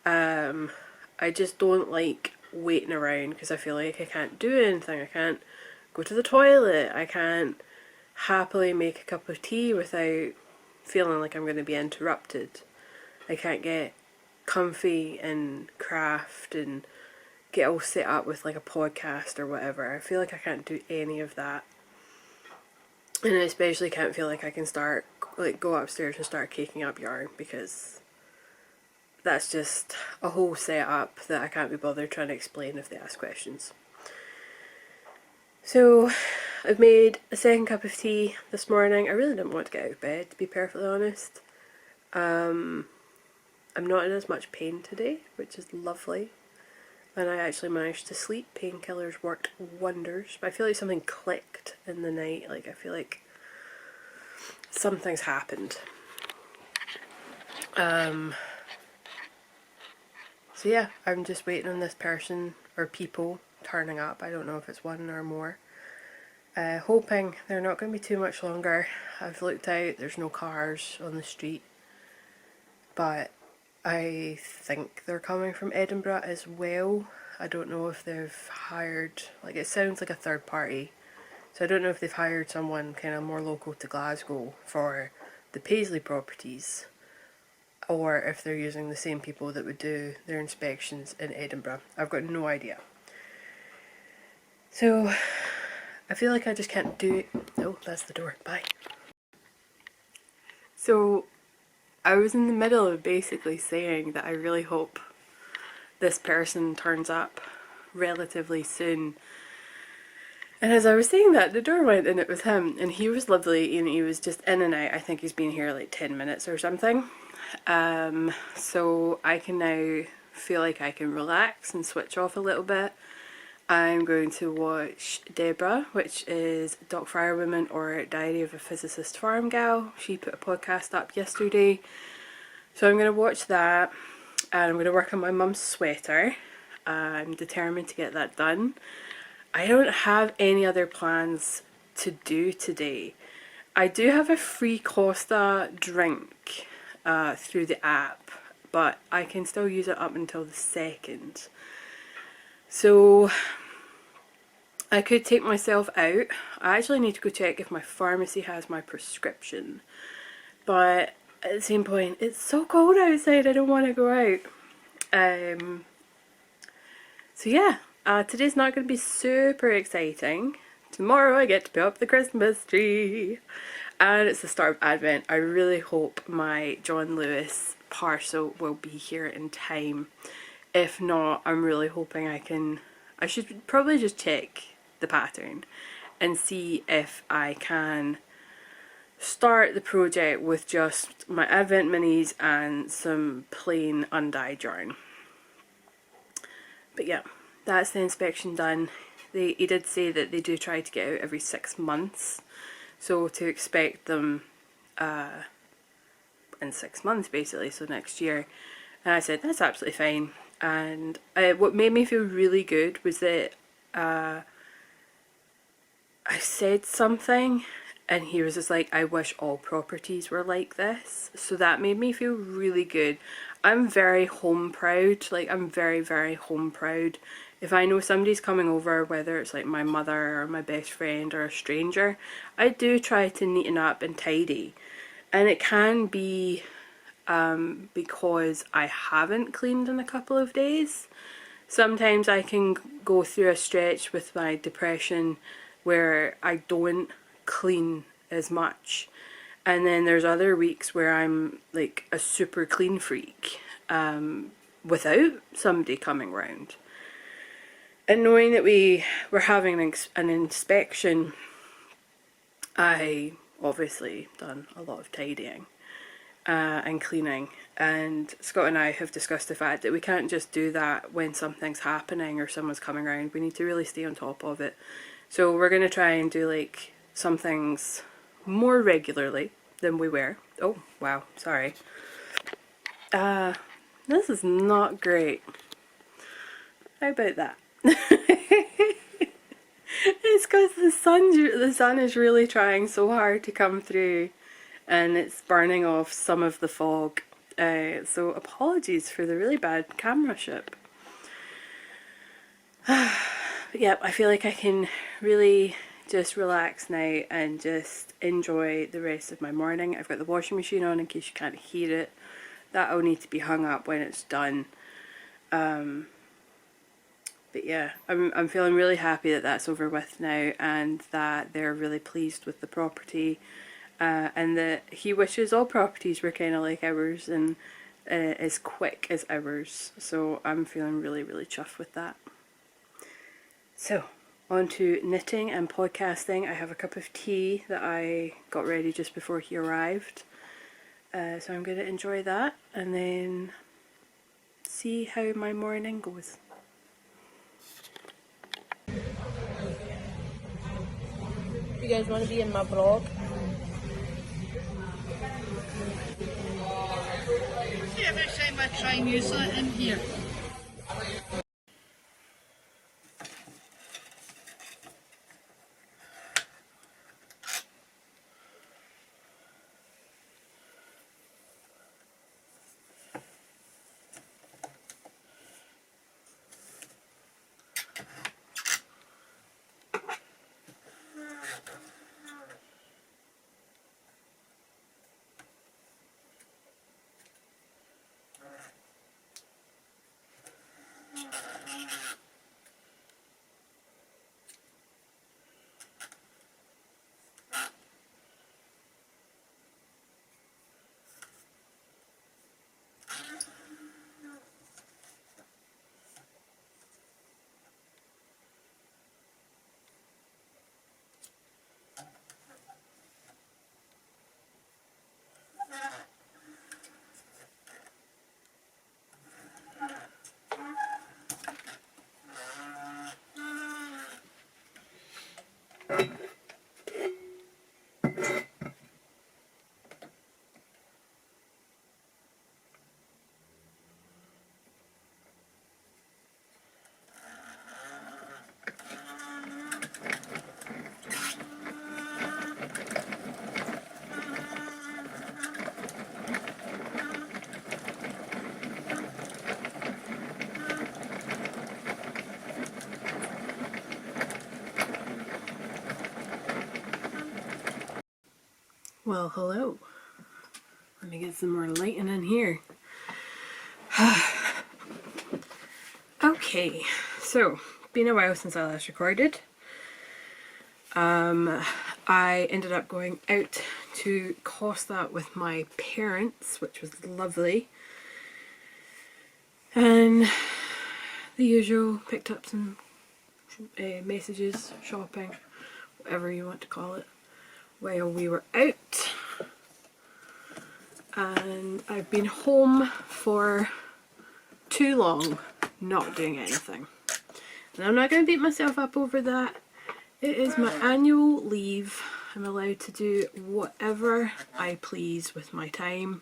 Speaker 1: I just don't like waiting around because I feel like I can't do anything. I can't go to the toilet. I can't happily make a cup of tea without feeling like I'm going to be interrupted. I can't get comfy and craft and get all set up with like a podcast or whatever. I feel like I can't do any of that. And I especially can't feel like I can go upstairs and start caking up yarn, because that's just a whole setup that I can't be bothered trying to explain if they ask questions. So I've made a second cup of tea this morning. I really didn't want to get out of bed, to be perfectly honest. I'm not in as much pain today, which is lovely. And I actually managed to sleep. Painkillers worked wonders. But I feel like something clicked in the night. Like, I feel like something's happened. So yeah, I'm just waiting on this person or people turning up. I don't know if it's one or more. Hoping they're not going to be too much longer. I've looked out, there's no cars on the street. But I think they're coming from Edinburgh as well. I don't know if they've hired, like, it sounds like a third party. So I don't know if they've hired someone kind of more local to Glasgow for the Paisley properties, or if they're using the same people that would do their inspections in Edinburgh. I've got no idea. So I feel like I just can't do it. Oh, that's the door. Bye. So I was in the middle of basically saying that I really hope this person turns up relatively soon. And as I was saying that, the door went and it was him. And he was lovely and he was just in and out. I think he's been here like 10 minutes or something. So I can now feel like I can relax and switch off a little bit. I'm going to watch Deborah, which is Doc Firewoman or Diary of a Physicist Farm Gal. She put a podcast up yesterday. So I'm going to watch that, and I'm going to work on my mum's sweater. I'm determined to get that done. I don't have any other plans to do today. I do have a free Costa drink through the app, but I can still use it up until the 2nd. So I could take myself out. I actually need to go check if my pharmacy has my prescription. But at the same point, it's so cold outside, I don't want to go out. So yeah, today's not going to be super exciting. Tomorrow I get to put up the Christmas tree. And it's the start of Advent. I really hope my John Lewis parcel will be here in time. If not, I'm really hoping I should probably just check the pattern and see if I can start the project with just my Advent minis and some plain undyed yarn. But yeah, that's the inspection done. He did say that they do try to get out every 6 months, so to expect them in 6 months basically, so next year. And I said that's absolutely fine. And what made me feel really good was that I said something and he was just like, I wish all properties were like this. So that made me feel really good. I'm very home proud, like I'm very, very home proud. If I know somebody's coming over, whether it's like my mother or my best friend or a stranger, I do try to neaten up and tidy. And it can be because I haven't cleaned in a couple of days. Sometimes I can go through a stretch with my depression where I don't clean as much, and then there's other weeks where I'm like a super clean freak without somebody coming round. And knowing that we were having an inspection, I obviously done a lot of tidying and cleaning, and Scott and I have discussed the fact that we can't just do that when something's happening or someone's coming around. We need to really stay on top of it. So we're going to try and do like some things more regularly than we were. Oh wow, sorry. This is not great. How about that? It's because the sun is really trying so hard to come through, and it's burning off some of the fog. So apologies for the really bad cameramanship. But yeah, I feel like I can really just relax now and just enjoy the rest of my morning. I've got the washing machine on in case you can't hear it. That'll need to be hung up when it's done. But yeah, I'm feeling really happy that that's over with now, and that they're really pleased with the property, and that he wishes all properties were kind of like ours, and as quick as ours, so I'm feeling really, really chuffed with that. So, on to knitting and podcasting. I have a cup of tea that I got ready just before he arrived, so I'm going to enjoy that and then see how my morning goes.
Speaker 3: You guys want to be in my vlog?
Speaker 4: Every time I try and use it in here.
Speaker 1: Well, hello. Let me get some more lighting in here. Okay, so, been a while since I last recorded. I ended up going out to Costa with my parents, which was lovely. And the usual, picked up some messages, shopping, whatever you want to call it, while we were out. And I've been home for too long not doing anything. And I'm not going to beat myself up over that. It is my annual leave. I'm allowed to do whatever I please with my time.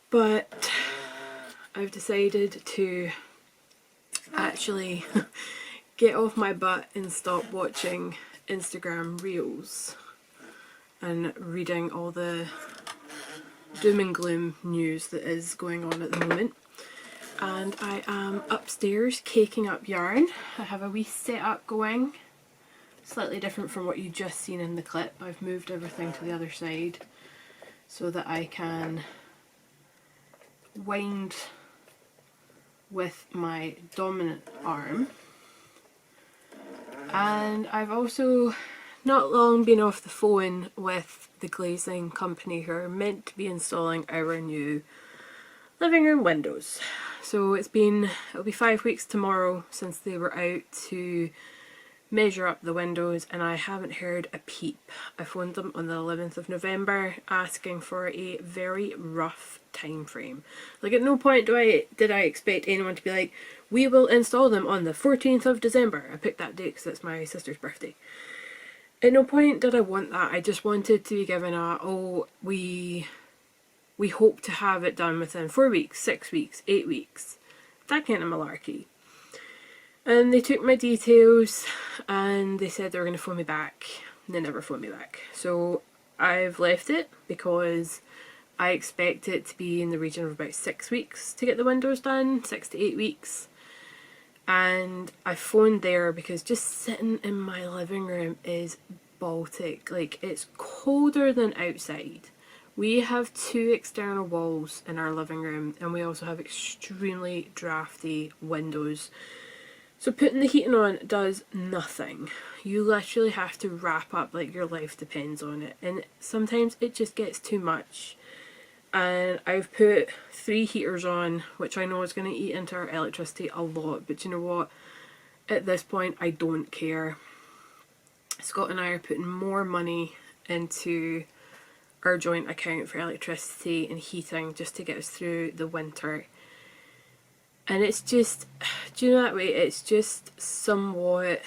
Speaker 1: But I've decided to actually get off my butt and stop watching Instagram reels and reading all the doom and gloom news that is going on at the moment. And I am upstairs caking up yarn. I have a wee setup going, slightly different from what you just seen in the clip. I've moved everything to the other side so that I can wind with my dominant arm. And I've also not long been off the phone with the glazing company who are meant to be installing our new living room windows. So it'll be 5 weeks tomorrow since they were out to measure up the windows, and I haven't heard a peep. I phoned them on the 11th of November asking for a very rough time frame. Like, at no point did I expect anyone to be like, we will install them on the 14th of December. I picked that date because it's my sister's birthday. At no point did I want that. I just wanted to be given we hope to have it done within 4 weeks, 6 weeks, 8 weeks. That kind of malarkey. And they took my details and they said they were going to phone me back. And they never phoned me back. So I've left it because I expect it to be in the region of about 6 weeks to get the windows done, 6 to 8 weeks. And I phoned there because just sitting in my living room is Baltic. Like, it's colder than outside. We have 2 external walls in our living room, and we also have extremely drafty windows. So putting the heating on does nothing. You literally have to wrap up like your life depends on it, and sometimes it just gets too much. and I've put 3 heaters on, which I know is going to eat into our electricity a lot, but you know what, at this point I don't care. Scott and I are putting more money into our joint account for electricity and heating just to get us through the winter. And it's just, do you know that way, it's just somewhat,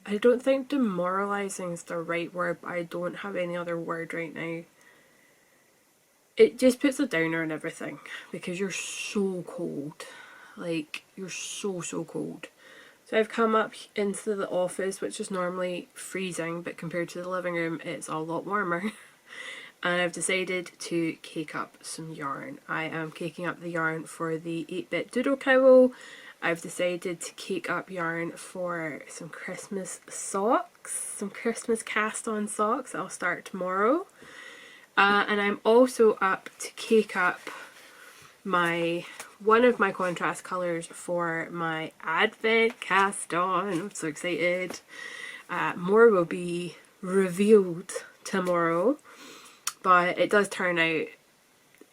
Speaker 1: I don't think demoralising is the right word, but I don't have any other word right now. It just puts a downer on everything because you're so cold. Like, you're so cold. So I've come up into the office, which is normally freezing, but compared to the living room, it's a lot warmer. And I've decided to cake up some yarn. I am caking up the yarn for the 8-bit doodle cowl. I've decided to cake up yarn for some Christmas socks, some Christmas cast on socks. I'll start tomorrow. And I'm also up to cake up one of my contrast colours for my Advent cast on. I'm so excited. More will be revealed tomorrow, but it does turn out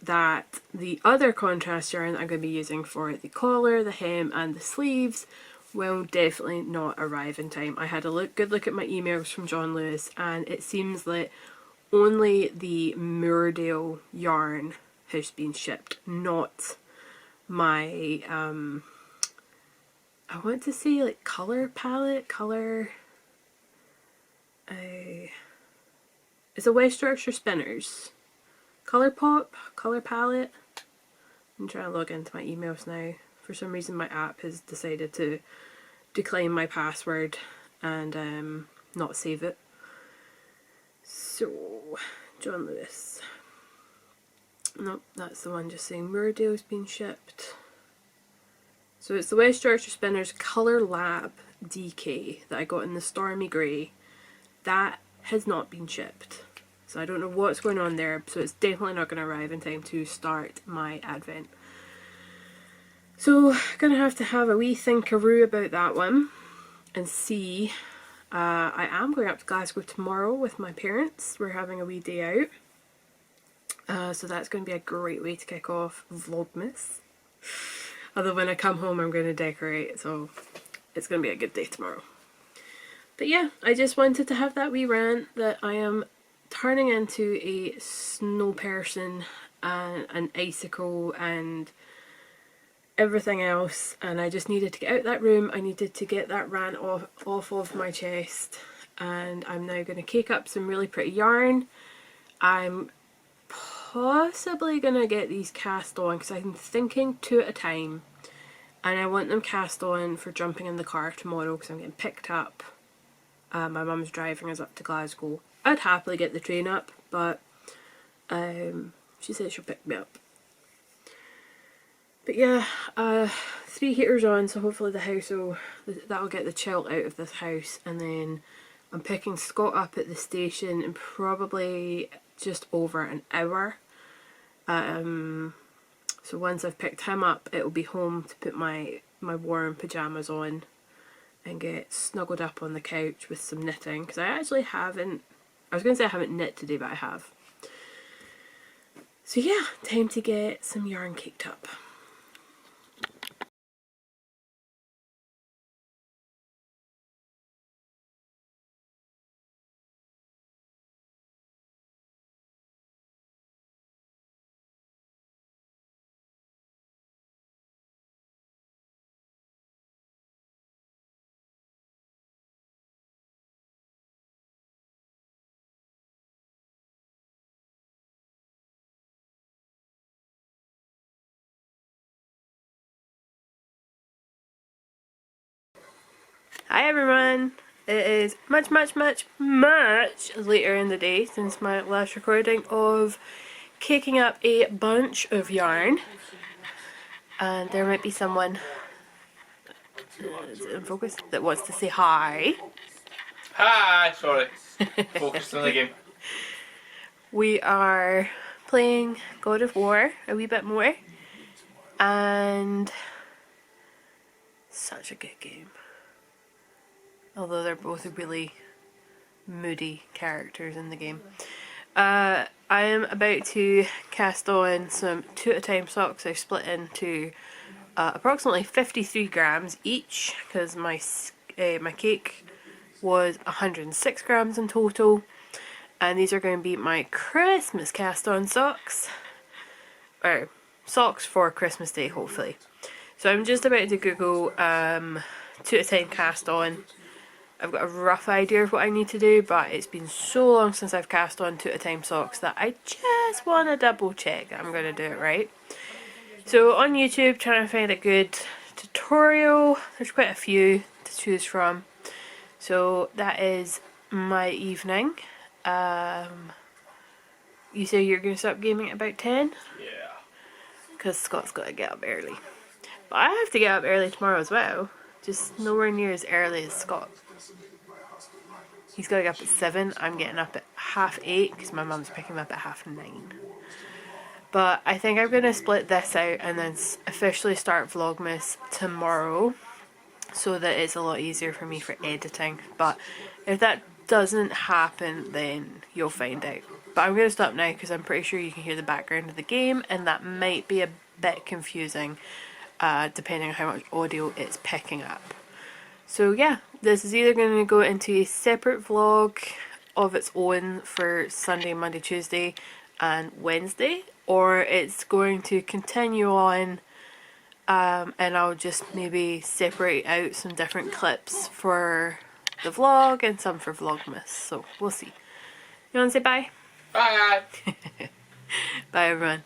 Speaker 1: that the other contrast yarn that I'm going to be using for the collar, the hem and the sleeves will definitely not arrive in time. I had a good look at my emails from John Lewis, and it seems that only the Moordale yarn has been shipped, not my I want to say like colour palette, it's a West Yorkshire Spinners colour pop, colour palette. I'm trying to log into my emails now. For some reason my app has decided to decline my password and not save it. So, John Lewis. Nope, that's the one just saying Moordale's been shipped. So it's the West Yorkshire Spinners Colour Lab DK that I got in the Stormy Grey. That has not been shipped. So I don't know what's going on there, so it's definitely not going to arrive in time to start my Advent. So, gonna have to have a wee thinkaroo about that one and see. I am going up to Glasgow tomorrow with my parents. We're having a wee day out. So that's going to be a great way to kick off Vlogmas. Although when I come home I'm going to decorate, so it's going to be a good day tomorrow. But yeah, I just wanted to have that wee rant that I am turning into a snow person and an icicle and everything else, and I just needed to get out that room. I needed to get that rant off of my chest, and I'm now going to cake up some really pretty yarn. I'm possibly gonna get these cast on because I'm thinking 2 at a time, and I want them cast on for jumping in the car tomorrow because I'm getting picked up. My mum's driving us up to Glasgow. I'd happily get the train up, but she said she'll pick me up. But yeah, 3 heaters on, so hopefully that'll get the chill out of this house, and then I'm picking Scott up at the station in probably just over an hour. So once I've picked him up, it'll be home to put my warm pyjamas on and get snuggled up on the couch with some knitting, because I actually haven't, I was going to say I haven't knit today, but I have. So yeah, time to get some yarn caked up. Hi everyone! It is much later in the day since my last recording of caking up a bunch of yarn, and there might be someone in focus that wants to say hi.
Speaker 2: Hi! Sorry. Focused on the game.
Speaker 1: We are playing God of War a wee bit more, and such a good game. Although they're both really moody characters in the game. I am about to cast on some 2 at a time socks. I've split into approximately 53 grams each because my cake was 106 grams in total, and these are going to be my Christmas cast on socks, or socks for Christmas Day hopefully. So I'm just about to Google 2 at a time cast on. I've got a rough idea of what I need to do, but it's been so long since I've cast on 2 at a time socks that I just want to double check that I'm going to do it right. So on YouTube, trying to find a good tutorial. There's quite a few to choose from. So that is my evening. You say you're going to stop gaming at about 10?
Speaker 2: Yeah.
Speaker 1: Because Scott's got to get up early. But I have to get up early tomorrow as well. Just nowhere near as early as Scott. He's got to get up at 7. I'm getting up at 8:30 because my mum's picking me up at 9:30. But I think I'm going to split this out and then officially start Vlogmas tomorrow, so that it's a lot easier for me for editing. But if that doesn't happen, then you'll find out. But I'm going to stop now because I'm pretty sure you can hear the background of the game, and that might be a bit confusing depending on how much audio it's picking up. So yeah, this is either going to go into a separate vlog of its own for Sunday, Monday, Tuesday and Wednesday, or it's going to continue on and I'll just maybe separate out some different clips for the vlog and some for Vlogmas. So we'll see. You want to say bye?
Speaker 2: Bye!
Speaker 1: Bye everyone.